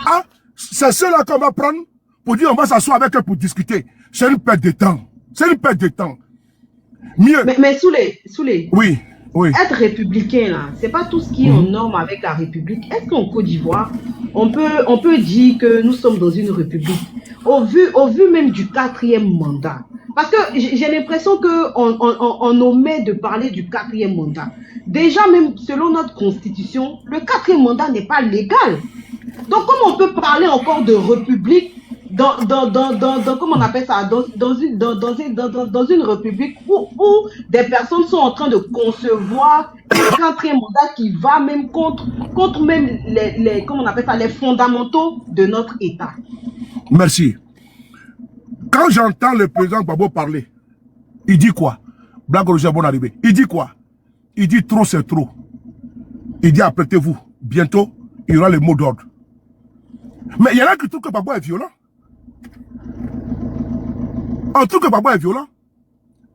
Ah, c'est ceux-là qu'on va prendre pour dire on va s'asseoir avec eux pour discuter. C'est une perte de temps. C'est une perte de temps. Mieux. Mais Souley. Oui. Être républicain, là, c'est pas tout ce qui est en norme avec la République. Est-ce qu'en Côte d'Ivoire, on peut dire que nous sommes dans une République au vu même du 4e mandat? Parce que j'ai l'impression qu'on omet de parler du 4e mandat. Déjà, même selon notre constitution, le 4e mandat n'est pas légal. Donc, comment on peut parler encore de République comment on appelle ça, dans une république où des personnes sont en train de concevoir un 4e mandat qui va même contre même comment on appelle ça, les fondamentaux de notre État. Merci. Quand j'entends le président Gbagbo parler, il dit quoi? Black Roger, bon arrivé. Il dit quoi? Il dit trop c'est trop. Il dit apprêtez-vous. Bientôt, il y aura le mot d'ordre. Mais il y en a qui trouvent que Gbagbo est violent. On trouve que Gbagbo est violent.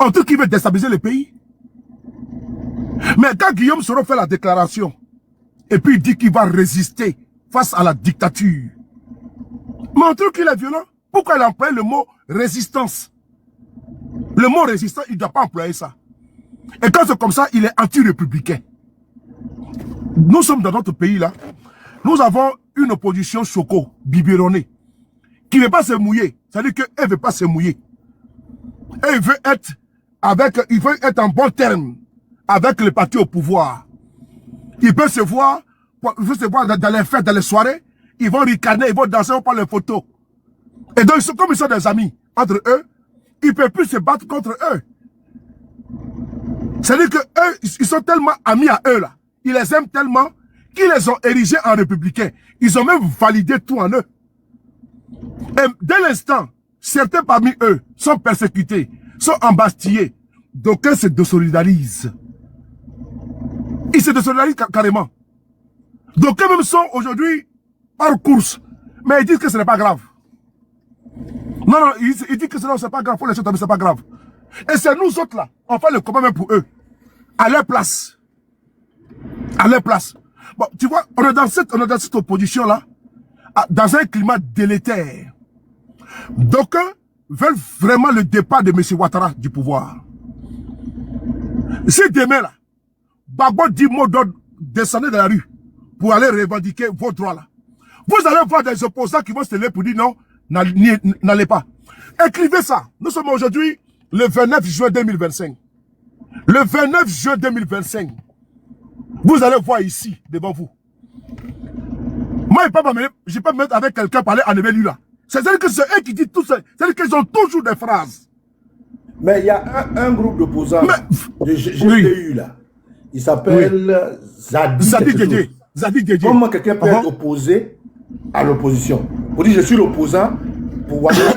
On trouve qu'il veut déstabiliser le pays. Mais quand Guillaume Soro fait la déclaration, et puis il dit qu'il va résister face à la dictature, mais on trouve qu'il est violent. Pourquoi il a employé le mot résistance? Le mot résistance, il ne doit pas employer ça. Et quand c'est comme ça, il est anti-républicain. Nous sommes dans notre pays là. Nous avons une opposition choco, biberonnée, qui ne veut pas se mouiller. C'est-à-dire qu'elle ne veut pas se mouiller. Et il veut être en bon terme avec le parti au pouvoir. Il peut se voir dans les fêtes, dans les soirées, ils vont ricaner, ils vont danser, ils vont prendre les photos. Et donc, comme ils sont des amis entre eux, ils ne peuvent plus se battre contre eux. C'est-à-dire qu'eux, ils sont tellement amis à eux là. Ils les aiment tellement qu'ils les ont érigés en républicains. Ils ont même validé tout en eux. Et dès l'instant, certains parmi eux sont persécutés, sont embastillés. D'aucuns se désolidarisent. Ils se désolidarisent carrément. D'aucuns même sont aujourd'hui hors course. Mais ils disent que ce n'est pas grave. Non, ils disent que ce n'est pas grave. Faut laisser tomber, c'est pas grave. Et c'est nous autres là, on fait le combat même pour eux. À leur place. À leur place. Bon, tu vois, on est dans cette opposition là, dans un climat délétère. D'aucuns veulent vraiment le départ de M. Ouattara du pouvoir. Si demain là, Gbagbo dit mot d'ordre, descendez dans la rue pour aller revendiquer vos droits là. Vous allez voir des opposants qui vont se lever pour dire non, n'allez pas. Écrivez ça. Nous sommes aujourd'hui le 29 juin 2025. Le 29 juin 2025. Vous allez voir ici, devant vous. Moi, je ne peux pas me mettre avec quelqu'un parler en éveil là. C'est-à-dire que c'est eux qui disent tout ça. C'est-à-dire qu'ils ont toujours des phrases. Mais il y a un groupe d'opposants de GTU là. Il s'appelle Zadi Guédié. Comment quelqu'un peut être opposé à l'opposition? Vous dites je suis l'opposant pour Ouattara.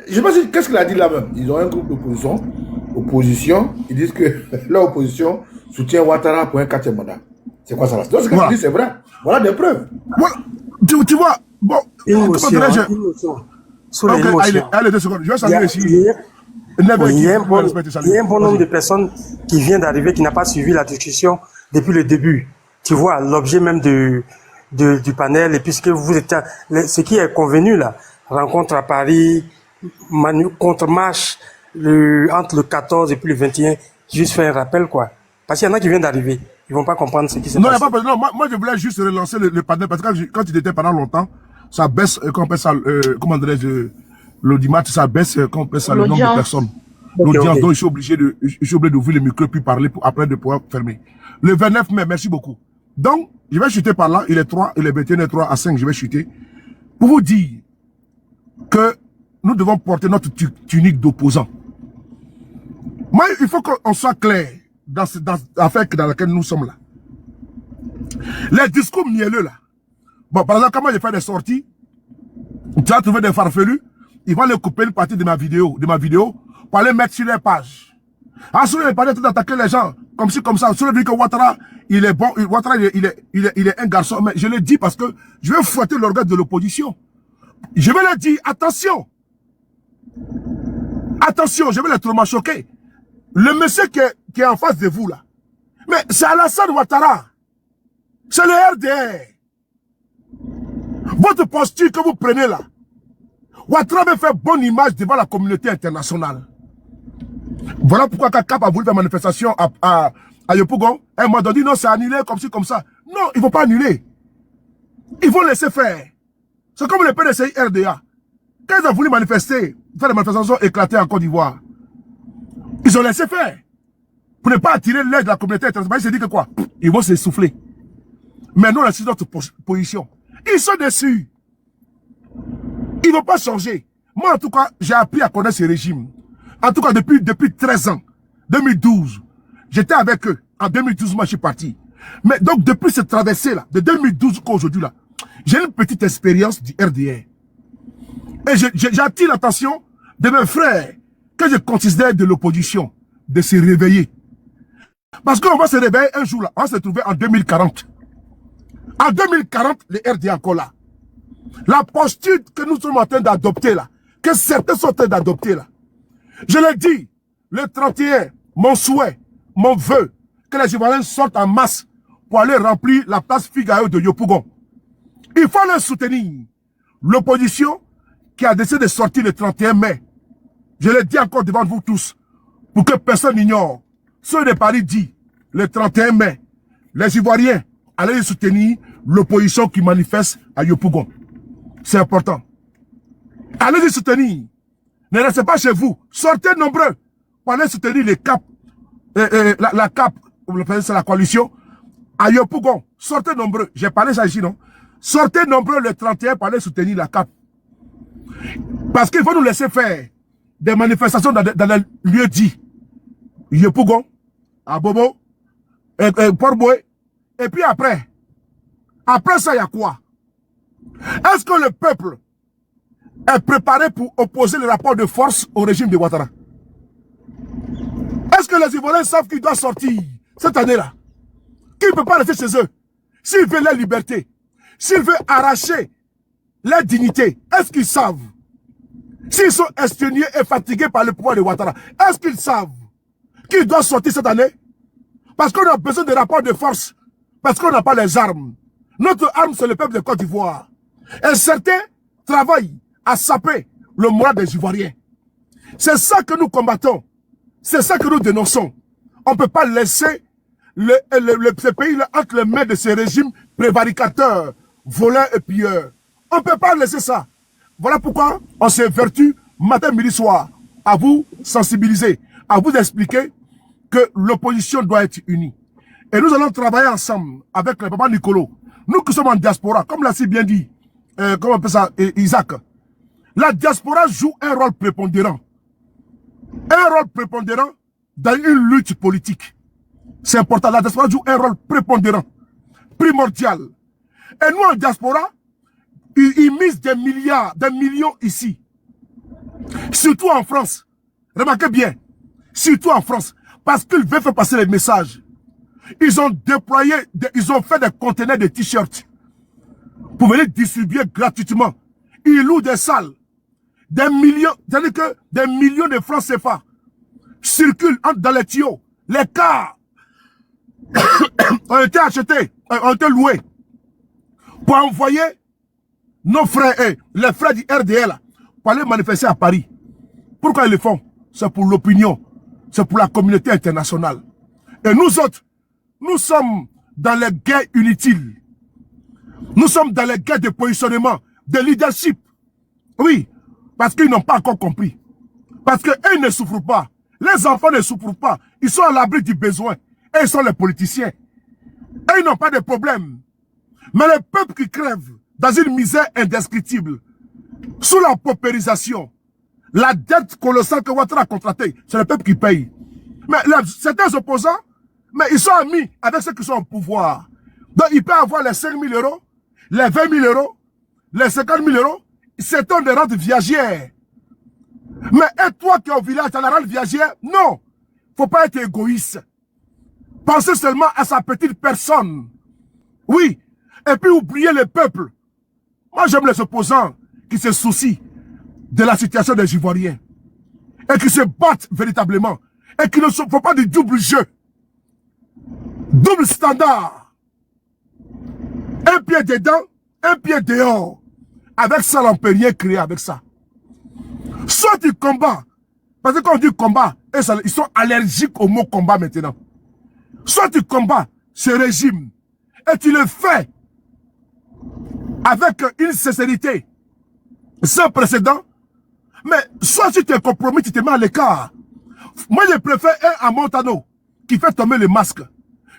Je ne sais pas si, qu'est-ce qu'il a dit là-même. Ils ont un groupe d'opposition. Ils disent que leur opposition soutient Ouattara pour un 4e mandat. C'est quoi ça là? Donc ce que tu dis c'est vrai. Voilà des preuves. Voilà. Tu vois, bon, Allez, 2 secondes. Je vais saluer ici. Il y a un bon nombre de personnes qui viennent d'arriver, qui n'ont pas suivi la discussion depuis le début. Tu vois, l'objet même du panel, et puisque vous êtes, ce qui est convenu là, rencontre à Paris, contre-marche entre le 14 et puis le 21, juste faire un rappel quoi. Parce qu'il y en a qui viennent d'arriver, ils vont pas comprendre ce qui s'est passé. Non, moi je voulais juste relancer le panel, parce que quand il était pendant longtemps, ça baisse, comment on appelle ça, comment dirais-je, l'audimat, ça baisse, comment on appelle ça, le nombre de personnes. l'audience, donc je suis obligé d'ouvrir le micro puis parler après de pouvoir fermer. Le 29 mai, merci beaucoup. Donc, je vais chuter par là, il est 21 3 à 5, je vais chuter. Pour vous dire que nous devons porter notre tunique d'opposant. Moi, il faut qu'on soit clair dans l'affaire dans laquelle nous sommes là. Les discours mielleux là. Bon, par exemple, quand moi je fais des sorties, tu vas trouver des farfelus, ils vont les couper une partie de ma vidéo pour aller mettre sur les pages. Ensuite, ils parlent d'attaquer les gens, comme ci, comme ça. Ensuite, ils disent que Ouattara, il est bon, Ouattara, il est un garçon. Mais je le dis parce que je vais fouetter l'organe de l'opposition. Je vais leur dire, attention. Attention, je vais les trop choquer. Le monsieur qui est en face de vous là, mais c'est Alassane Ouattara. C'est le RDR. Votre posture que vous prenez là, Ouattara veut faire bonne image devant la communauté internationale. Voilà pourquoi CAP a voulu faire manifestation à Yopougon. Et m'a dit non, c'est annulé comme ci, comme ça. Non, ils ne vont pas annuler. Ils vont laisser faire. C'est comme le PDCI RDA. Quand ils ont voulu manifester, faire des manifestations éclatées en Côte d'Ivoire, ils ont laissé faire. Pour ne pas attirer l'aide de la communauté internationale. Ils se disent que quoi? Ils vont s'essouffler. Mais nous, on a su notre position. Ils sont déçus. Ils ne vont pas changer. Moi, en tout cas, j'ai appris à connaître ce régime. En tout cas, depuis 13 ans, 2012, j'étais avec eux. En 2012, moi, je suis parti. Mais donc, depuis cette traversée-là, de 2012 jusqu'à aujourd'hui, là, j'ai une petite expérience du RDR. Et j'attire l'attention de mes frères que je considère de l'opposition, de se réveiller. Parce qu'on va se réveiller un jour là, on va se trouver en 2040. En 2040, le RDR est encore là. La posture que nous sommes en train d'adopter là, que certains sont en train d'adopter là. Je l'ai dit, le 31, mon souhait, mon vœu, que les Ivoiriens sortent en masse pour aller remplir la place Figaro de Yopougon. Il faut leur soutenir. L'opposition qui a décidé de sortir le 31 mai. Je l'ai dit encore devant vous tous, pour que personne n'ignore. Ceux de Paris dit, le 31 mai, les Ivoiriens allaient soutenir l'opposition qui manifeste à Yopougon. C'est important. Allez-y soutenir. Ne restez pas chez vous. Sortez nombreux pour aller soutenir les CAP, la CAP, c'est la coalition, à Yopougon. Sortez nombreux. J'ai parlé ça ici, non? Sortez nombreux le 31 pour aller soutenir la CAP. Parce qu'il faut nous laisser faire des manifestations dans les lieux dits. Yopougon, à Bobo, Port-Boué. Et puis après ça, il y a quoi? Est-ce que le peuple est préparé pour opposer le rapport de force au régime de Ouattara? Est-ce que les Ivoiriens savent qu'il doit sortir cette année-là? Qu'il ne peut pas rester chez eux? S'il veut la liberté, s'il veut arracher la dignité, est-ce qu'ils savent? S'ils sont exténués et fatigués par le pouvoir de Ouattara, est-ce qu'ils savent qu'il doit sortir cette année? Parce qu'on a besoin de rapports de force, parce qu'on n'a pas les armes. Notre arme, c'est le peuple de Côte d'Ivoire. Et certains travaillent à saper le moral des Ivoiriens. C'est ça que nous combattons. C'est ça que nous dénonçons. On ne peut pas laisser ce pays entre les mains de ces régimes prévaricateurs, voleurs et pilleurs. On ne peut pas laisser ça. Voilà pourquoi on s'évertue matin, midi, soir à vous sensibiliser, à vous expliquer que l'opposition doit être unie. Et nous allons travailler ensemble avec le papa Nicolo. Nous qui sommes en diaspora, comme l'a si bien dit, comment on appelle ça, Isaac. La diaspora joue un rôle prépondérant. Un rôle prépondérant dans une lutte politique. C'est important. La diaspora joue un rôle prépondérant, primordial. Et nous, en diaspora, ils misent des milliards, des millions ici. Surtout en France. Remarquez bien. Surtout en France. Parce qu'ils veulent faire passer les messages. Ils ont déployé, ils ont fait des conteneurs de t-shirts pour venir distribuer gratuitement. Ils louent des salles. Des millions, c'est-à-dire que des millions de francs CFA circulent dans les tuyaux. Les cars ont été achetés, ont été loués pour envoyer nos frères, les frères du RDL, pour aller manifester à Paris. Pourquoi ils le font? C'est pour l'opinion, c'est pour la communauté internationale. Et nous autres, nous sommes dans les guerres inutiles. Nous sommes dans les guerres de positionnement, de leadership. Oui, parce qu'ils n'ont pas encore compris. Parce qu'eux ne souffrent pas. Les enfants ne souffrent pas. Ils sont à l'abri du besoin. Et ils sont les politiciens. Et ils n'ont pas de problème. Mais le peuple qui crève dans une misère indescriptible, sous la paupérisation, la dette colossale que Ouattara a contractée, c'est le peuple qui paye. Mais certains opposants, mais ils sont amis avec ceux qui sont au pouvoir. Donc ils peuvent avoir les 5 000 euros, les 20 000 euros, les 50 000 euros. C'est un des rentes viagères. Mais et toi qui es au village, tu as la rente viagère? Non. Faut pas être égoïste. Pensez seulement à sa petite personne. Oui. Et puis oublier le peuple. Moi j'aime les opposants qui se soucient de la situation des Ivoiriens. Et qui se battent véritablement. Et qui ne font pas du double jeu. Double standard. Un pied dedans, un pied dehors. Avec ça, on ne peut rien créer avec ça. Soit tu combats, parce que quand on dit combat, ils sont allergiques au mot combat maintenant. Soit tu combats ce régime, et tu le fais avec une sincérité sans précédent, mais soit tu te compromis, tu te mets à l'écart. Moi, je préfère un Amontano qui fait tomber le masque.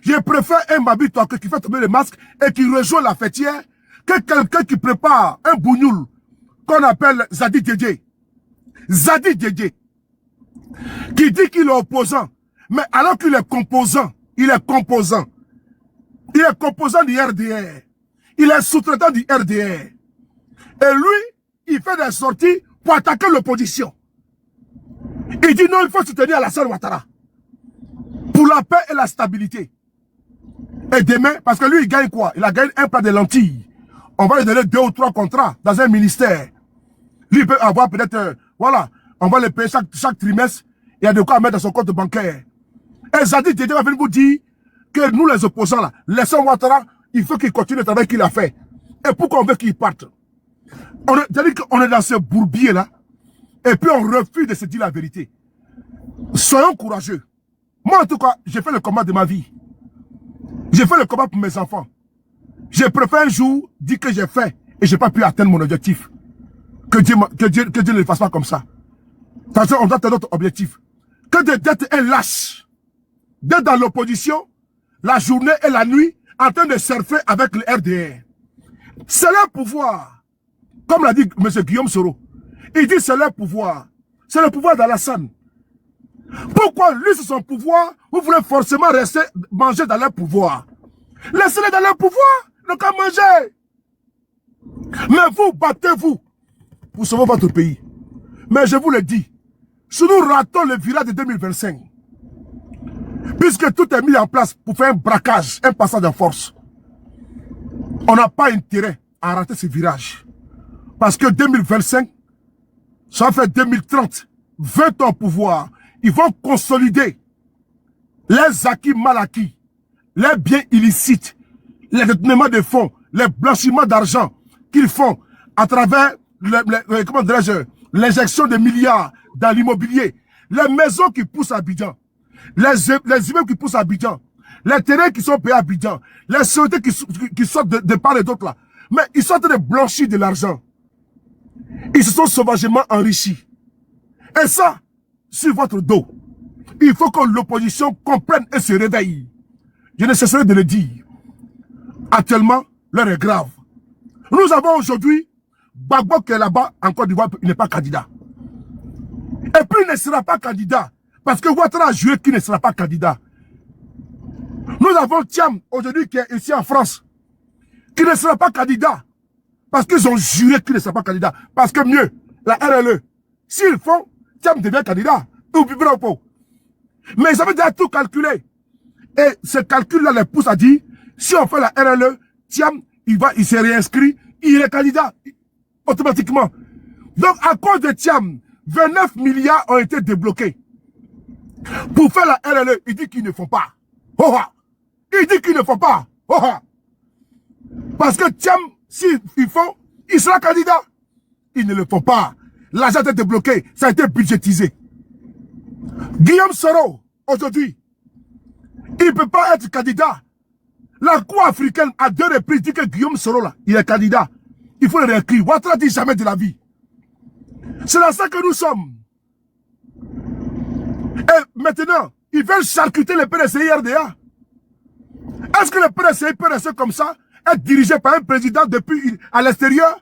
Je préfère un Mabi Toaké qui fait tomber le masque et qui rejoint la fêtière que quelqu'un qui prépare un bougnoul qu'on appelle Zadi Djedje. Zadi Djedje, qui dit qu'il est opposant, mais alors qu'il est composant, il est composant. Il est composant du RDR. Il est sous-traitant du RDR. Et lui, il fait des sorties pour attaquer l'opposition. Il dit non, il faut soutenir Alassane Ouattara. Pour la paix et la stabilité. Et demain, parce que lui, il gagne quoi? Il a gagné un plat de lentilles. On va lui donner 2 ou 3 contrats dans un ministère. Lui, il peut avoir peut-être, voilà, on va le payer chaque trimestre. Il y a de quoi mettre dans son compte bancaire. Et Zadi Djedje va venir vous dire que nous, les opposants, là, laissons Ouattara, il faut qu'il continue le travail qu'il a fait. Et pourquoi on veut qu'il parte? C'est-à-dire qu'on est dans ce bourbier-là, et puis on refuse de se dire la vérité. Soyons courageux. Moi, en tout cas, j'ai fait le combat de ma vie. J'ai fait le combat pour mes enfants. Je préfère un jour dire que j'ai fait et je n'ai pas pu atteindre mon objectif. Que Dieu ne le fasse pas comme ça. Parce qu'on doit atteindre notre objectif. Que d'être un lâche. D'être dans l'opposition, la journée et la nuit, en train de surfer avec le RDR. C'est leur pouvoir. Comme l'a dit M. Guillaume Soro. Il dit c'est leur pouvoir. C'est le pouvoir d'Alassane. Pourquoi lui, c'est son pouvoir, vous voulez forcément rester manger dans leur pouvoir? Laissez-les dans leur pouvoir, ne qu'à manger. Mais vous, battez-vous pour sauver votre pays. Mais je vous le dis, si nous ratons le virage de 2025, puisque tout est mis en place pour faire un braquage, un passage en force, on n'a pas intérêt à rater ce virage. Parce que 2025, ça fait 2030, 20 ans au pouvoir, ils vont consolider les acquis mal acquis, les biens illicites, les détournements de fonds, les blanchiments d'argent qu'ils font à travers l'injection de milliards dans l'immobilier, les maisons qui poussent à Abidjan, les immeubles qui poussent à Abidjan, les terrains qui sont payés à Abidjan, les sociétés qui sortent de part et d'autre là. Mais ils sont en train de blanchir de l'argent. Ils se sont sauvagement enrichis. Et ça, sur votre dos, il faut que l'opposition comprenne et se réveille. Je ne cesserai de le dire. Actuellement, l'heure est grave. Nous avons aujourd'hui Gbagbo qui est là-bas en Côte d'Ivoire, il n'est pas candidat. Et puis il ne sera pas candidat. Parce que Ouattara a juré qu'il ne sera pas candidat. Nous avons Thiam aujourd'hui qui est ici en France, qui ne sera pas candidat. Parce qu'ils ont juré qu'il ne sera pas candidat. Parce que mieux, la RLE, s'ils font, Thiam devient candidat. Mais ils avaient déjà tout calculé. Et ce calcul-là les pousse à dire, si on fait la RLE, Thiam, il s'est réinscrit, il est candidat automatiquement. Donc à cause de Thiam, 29 milliards ont été débloqués. Pour faire la RLE, il dit qu'ils ne font pas. Oh, il dit qu'ils ne font pas. Oh, parce que Thiam, s'ils font, il sera candidat. Ils ne le font pas. L'argent a été débloqué, ça a été budgétisé. Guillaume Soro, aujourd'hui, il ne peut pas être candidat. La Cour africaine, à 2 reprises, dit que Guillaume Soro, là, il est candidat. Il faut le réécrire. Ouattara dit jamais de la vie. C'est là ça que nous sommes. Et maintenant, ils veulent charcuter le PDCI RDA. Est-ce que le PDCI peut rester comme ça, être dirigé par un président depuis à l'extérieur?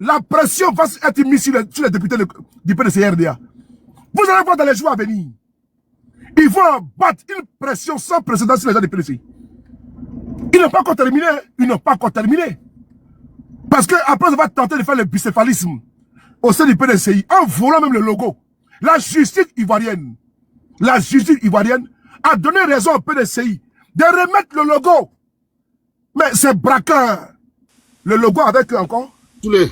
La pression va être mise sur les députés du PDCI RDA. Vous allez voir dans les jours à venir. Ils vont battre une pression sans précédent sur les gens du PDCI. Ils n'ont pas encore terminé. Ils n'ont pas encore terminé. Parce qu'après, on va tenter de faire le bicéphalisme au sein du PDCI en volant même le logo. La justice ivoirienne a donné raison au PDCI de remettre le logo. Mais c'est braqueur. Le logo avec encore tous les...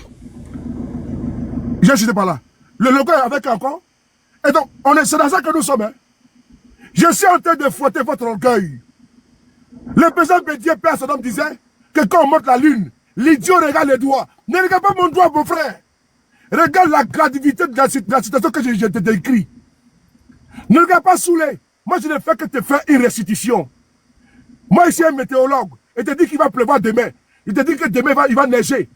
Je suis par là. Le logo avec encore. Et donc, c'est dans ça que nous sommes. Hein. Je suis en train de fouetter votre orgueil. Le président Bédié Père Sodome disait que quand on monte la lune, l'idiot regarde les doigts. Ne regarde pas mon doigt, mon frère. Regarde la gravité de la situation que je t'ai décrit. Ne regarde pas Soulé. Moi, je ne fais que te faire une restitution. Moi, ici, un météorologue. Il te dit qu'il va pleuvoir demain. Il te dit que demain, il va neiger.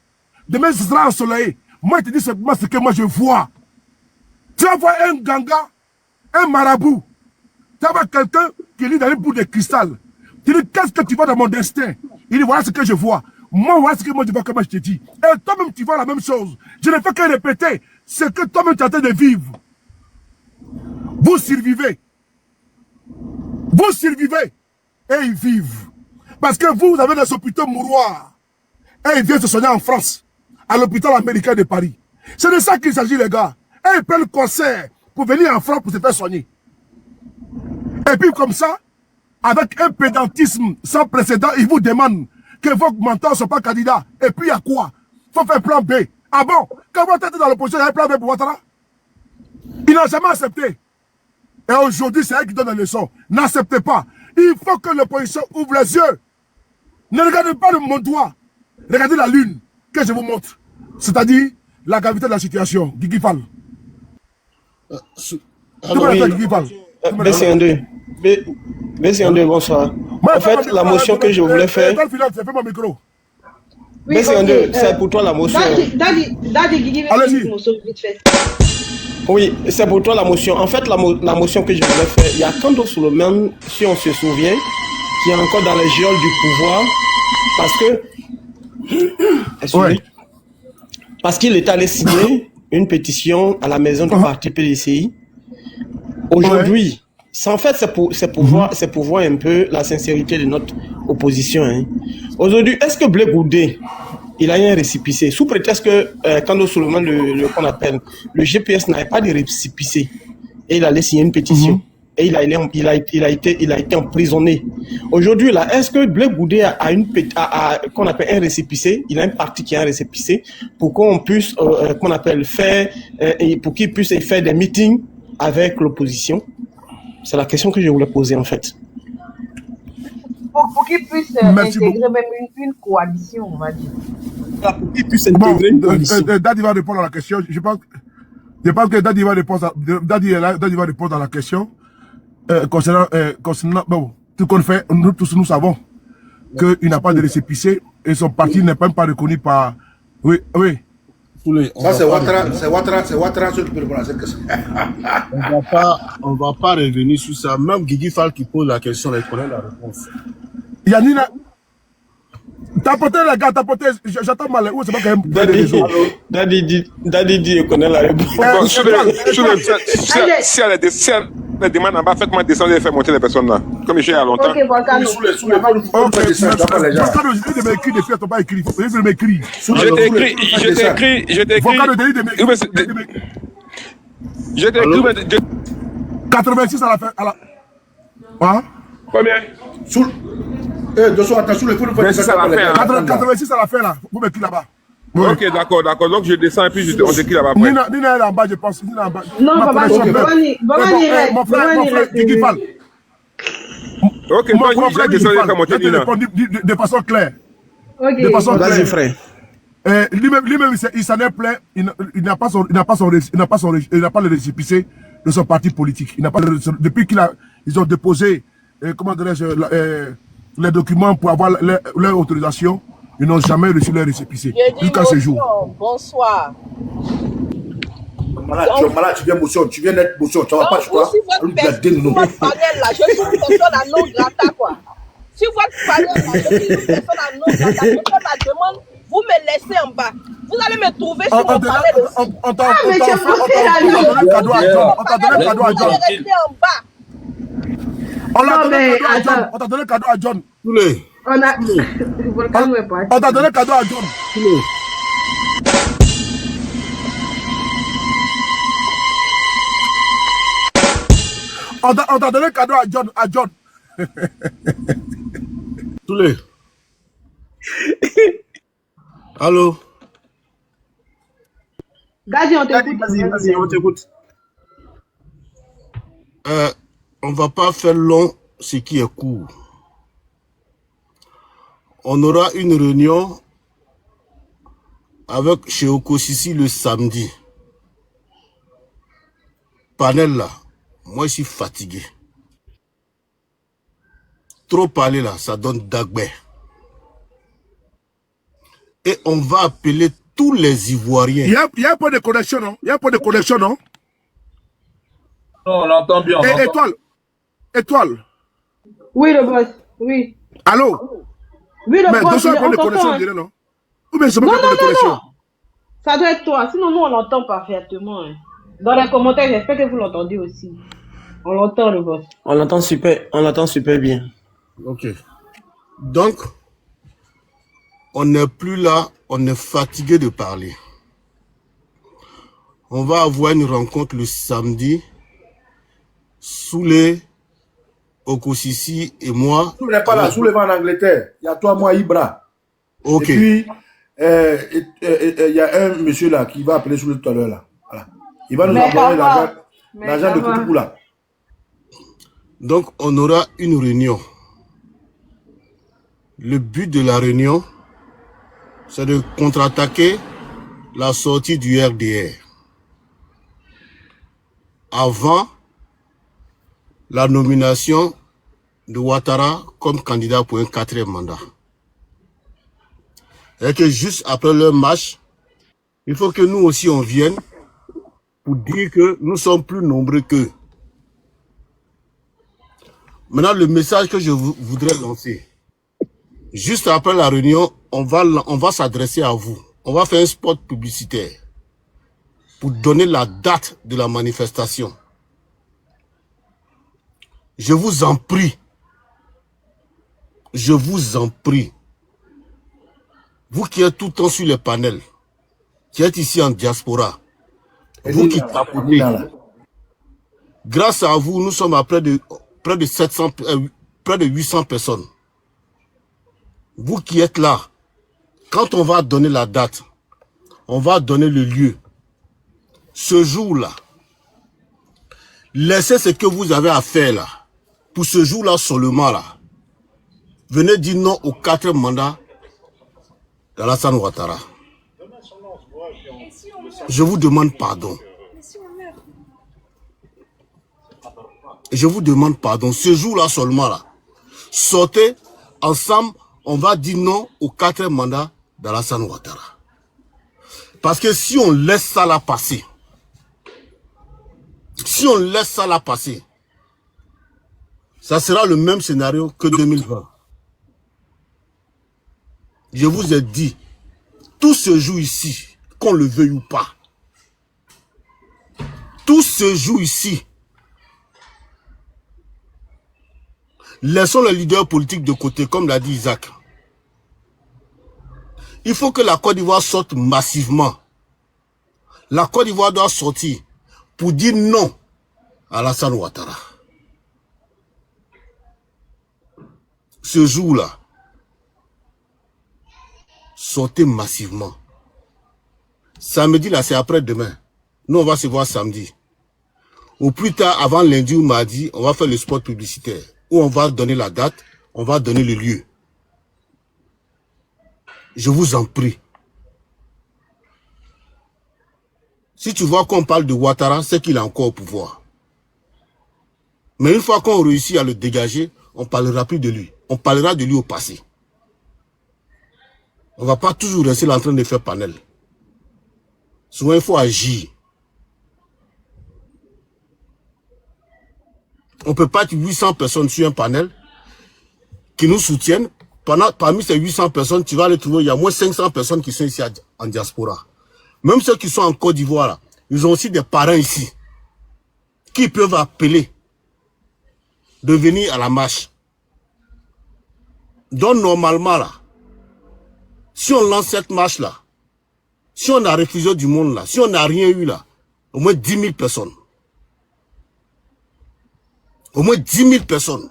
Demain, ce sera ensoleillé. Moi, il te dit simplement ce que moi, je vois. Tu vas voir un ganga, un marabout. Tu vas voir quelqu'un qui lit dans une boule de cristal. Tu dis, qu'est-ce que tu vois dans mon destin? Il dit, voilà ce que je vois. Moi, voilà ce que moi, je vois, comme je te dis. Et toi-même, tu vois la même chose. Je ne fais que répéter ce que toi-même, tu es en train de vivre. Vous survivez. Vous survivez. Et ils vivent. Parce que vous avez des hôpitaux mouroirs. Et ils viennent se soigner en France. À l'hôpital américain de Paris. C'est de ça qu'il s'agit, les gars. Et ils prennent le concert pour venir en France pour se faire soigner. Et puis comme ça, avec un pédantisme sans précédent, ils vous demandent que vos mentors ne sont pas candidats. Et puis il y a quoi? Il faut faire plan B. Ah bon? Quand vous êtes dans l'opposition, il y a un plan B pour Ouattara? Ils n'ont jamais accepté. Et aujourd'hui, c'est eux qui donnent la leçon. N'acceptez pas. Il faut que l'opposition ouvre les yeux. Ne regardez pas mon doigt. Regardez la lune que je vous montre. C'est-à-dire la gravité de la situation. Guigui Fall. BC12, bonsoir. En fait, la motion que je voulais faire... BC12, c'est pour toi la motion. Oui, c'est pour toi la motion. En fait, la motion que je voulais faire, il y a Kando Solomon, si on se souvient, qui est encore dans les geôles du pouvoir, parce que... Ouais. Parce qu'il est allé signer une pétition à la maison du parti PDCI. Aujourd'hui, en fait, c'est pour voir un peu la sincérité de notre opposition. Hein. Aujourd'hui, est-ce que Blé Goudé, il a un récépissé, sous prétexte que Kando Solomon, qu'on appelle, le GPS n'avait pas de récépissé, et il allait signer une pétition. Et il a été emprisonné. Aujourd'hui, là, est-ce que Blé Goudé a qu'on appelle un récépissé? Il a un parti qui a un récépissé pour qu'on puisse, qu'on appelle faire, pour qu'il puisse faire des meetings avec l'opposition? C'est la question que je voulais poser, en fait. Pour qu'il puisse intégrer même une coalition, on va dire. Pour qu'il puisse intégrer une coalition. Dadi va répondre à la question. Je pense que Dadi va répondre à la question. Concernant bon, tout qu'on fait, nous tous nous savons qu'il n'a pas de récépissé et son parti n'est même pas reconnu par... Oui. Ça c'est Ouattara qui peut répondre à cette question. On va pas revenir sur ça. Même Guigui Fall qui pose la question, il connaît la réponse. Yanina, t'apportez les gars, j'attends mal. Où c'est pas quand même... Dadi dit, il connaît la réponse. Si elle demande en bas, faites-moi descendre et faire monter les personnes là. Comme je suis à longtemps. Ok, Volcano. Je t'ai écrit. 86 à la fin. Hein? Combien? Attention, le 86 à la fin là. Vous m'écrivez là-bas. Oui. Ok, d'accord. Donc je descends et puis on s'écrit là-bas. Nina est en bas, je pense. Nina en bas. Non, papa, mon frère, Guigui Fall. Ok, moi je vais descendre et faire monter Nina. De façon claire. Ok. De façon claire. Vas-y, frère. Lui-même, il s'en est plein. Il n'a pas le récépissé de son parti politique. Depuis qu'ils ont déposé, comment dirais-je, les documents pour avoir leur autorisation, ils n'ont jamais reçu leur récépissé jusqu'à ce jour. Bonsoir. malade, tu viens motion, tu viens d'être motion, tu vas pas, je crois. Si votre panel là, je suis une personne à non grata, quoi. Si votre panel là, je suis une personne à non grata, je fais la demande, vous me laissez en bas. Vous allez me trouver sur mon panel aussi. On t'a donné le cadeau à John. On t'a donné le cadeau à John. Vous allez rester en bas. On t'a donné le cadeau à John. On t'a donné le cadeau à John. On t'a donné le cadeau à John. Toulé. Allô? Gazi, on t'écoute. Vas-y, on t'écoute. On va pas faire long ce qui est court. On aura une réunion avec chez Okosisi le samedi. Panel là, moi je suis fatigué. Trop parler là, ça donne dagbé. Et on va appeler tous les Ivoiriens. Il y a un point de connexion, non? Il y a un point de connexion, non? Non, on l'entend bien. Étoile. Oui, le boss. Oui. Allô? Oui, le mais boss. Mais un point de connexion, on dirait, non? Ou bien c'est pas un point de connexion? Non. Ça doit être toi. Sinon, nous, on l'entend parfaitement. Hein. Dans les commentaires, j'espère que vous l'entendez aussi. On l'entend, le boss. On l'entend super bien. Ok. Donc, on n'est plus là, on est fatigué de parler. On va avoir une rencontre le samedi. Soulé, Okosisi et moi. Soulé n'est pas là, Soulé va en Angleterre. Il y a toi, moi, Ibra. Ok. Et puis, il y a un monsieur là qui va appeler Soulé tout à l'heure là. Voilà. Il va nous envoyer l'argent de Koutoukou là. Donc, on aura une réunion. Le but de la réunion, c'est de contre-attaquer la sortie du RDR. Avant la nomination de Ouattara comme candidat pour un 4e mandat. Et que juste après le match, il faut que nous aussi on vienne pour dire que nous sommes plus nombreux qu'eux. Maintenant, le message que je voudrais lancer, juste après la réunion, on va s'adresser à vous. On va faire un spot publicitaire pour donner la date de la manifestation. Je vous en prie. Je vous en prie. Vous qui êtes tout le temps sur les panels, qui êtes ici en diaspora, vous qui tapez, grâce à vous, nous sommes à près de 800 personnes. Vous qui êtes là, quand on va donner la date, on va donner le lieu. Ce jour-là, laissez ce que vous avez à faire là. Pour ce jour-là seulement là. Venez dire non au 4e mandat d'Alassane Ouattara. Je vous demande pardon. Je vous demande pardon. Ce jour-là seulement là. Sortez ensemble, on va dire non au 4e mandat d'Alassane Ouattara. Parce que si on laisse ça là passer, ça sera le même scénario que 2020. Je vous ai dit, tout se joue ici, qu'on le veuille ou pas. Tout se joue ici. Laissons les leaders politiques de côté, comme l'a dit Isaac. Il faut que la Côte d'Ivoire sorte massivement. La Côte d'Ivoire doit sortir pour dire non à Alassane Ouattara. Ce jour-là, sortez massivement. Samedi, là, c'est après-demain. Nous, on va se voir samedi. Au plus tard, avant lundi ou mardi, on va faire le spot publicitaire. Où on va donner la date, on va donner le lieu. Je vous en prie. Si tu vois qu'on parle de Ouattara, c'est qu'il est encore au pouvoir. Mais une fois qu'on réussit à le dégager, on parlera plus de lui. On parlera de lui au passé. On ne va pas toujours rester là en train de faire panel. Souvent, il faut agir. On ne peut pas être 800 personnes sur un panel qui nous soutiennent. Parmi ces 800 personnes, tu vas les trouver, il y a moins 500 personnes qui sont ici en diaspora. Même ceux qui sont en Côte d'Ivoire, là, ils ont aussi des parents ici qui peuvent appeler de venir à la marche. Donc normalement, là, si on lance cette marche-là, si on a refusé du monde là, si on n'a rien eu là, au moins 10 000 personnes. Au moins 10 000 personnes.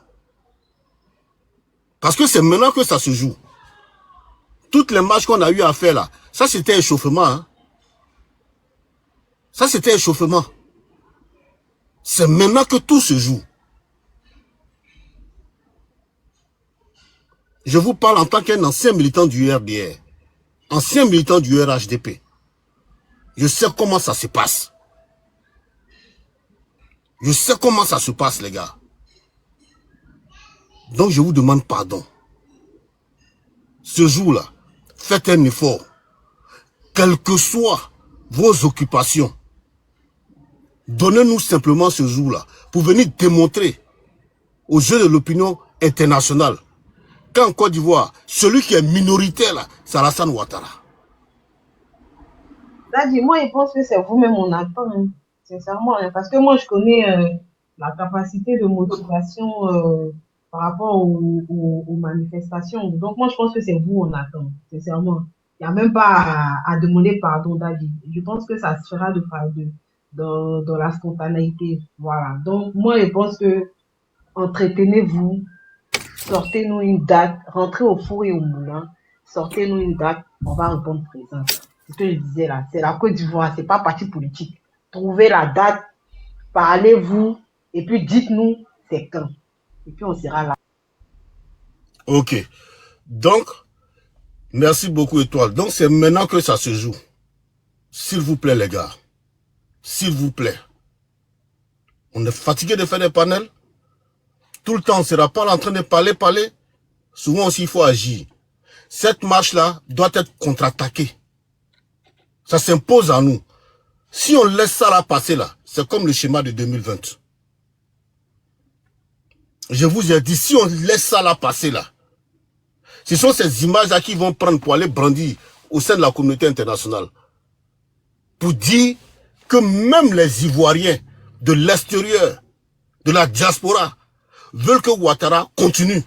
Parce que c'est maintenant que ça se joue. Toutes les marches qu'on a eu à faire là, ça c'était échauffement. Hein. Ça c'était échauffement. C'est maintenant que tout se joue. Je vous parle en tant qu'un ancien militant du RDR. Ancien militant du RHDP. Je sais comment ça se passe. Je sais comment ça se passe, les gars. Donc, je vous demande pardon. Ce jour-là, faites un effort. Quelles que soient vos occupations, donnez-nous simplement ce jour-là pour venir démontrer aux yeux de l'opinion internationale qu'en Côte d'Ivoire, celui qui est minoritaire, là, c'est Alassane Ouattara. Daddy, moi, je pense que c'est vous-même on attend, hein, sincèrement, hein, parce que moi, je connais la capacité de motivation par rapport aux manifestations. Donc, moi, je pense que c'est vous on attend, sincèrement. Il n'y a même pas à demander pardon, Daddy. Je pense que ça se fera dans la spontanéité. Voilà. Donc, moi, je pense que entretenez-vous, sortez-nous une date, rentrez au four et au moulin, sortez-nous une date, on va répondre présent. C'est ce que je disais là, c'est la Côte d'Ivoire, c'est pas parti politique. Trouvez la date, parlez-vous, et puis dites-nous c'est quand. Et puis on sera là. Ok. Donc, merci beaucoup Étoile. Donc c'est maintenant que ça se joue. S'il vous plaît les gars, s'il vous plaît. On est fatigué de faire des panels. Tout le temps, on ne sera pas en train de parler. Souvent aussi, il faut agir. Cette marche-là doit être contre-attaquée. Ça s'impose à nous. Si on laisse ça là passer là, c'est comme le schéma de 2020. Je vous ai dit, si on laisse ça là passer là, ce sont ces images-là qu'ils vont prendre pour aller brandir au sein de la communauté internationale. Pour dire que même les Ivoiriens de l'extérieur, de la diaspora, veulent que Ouattara continue.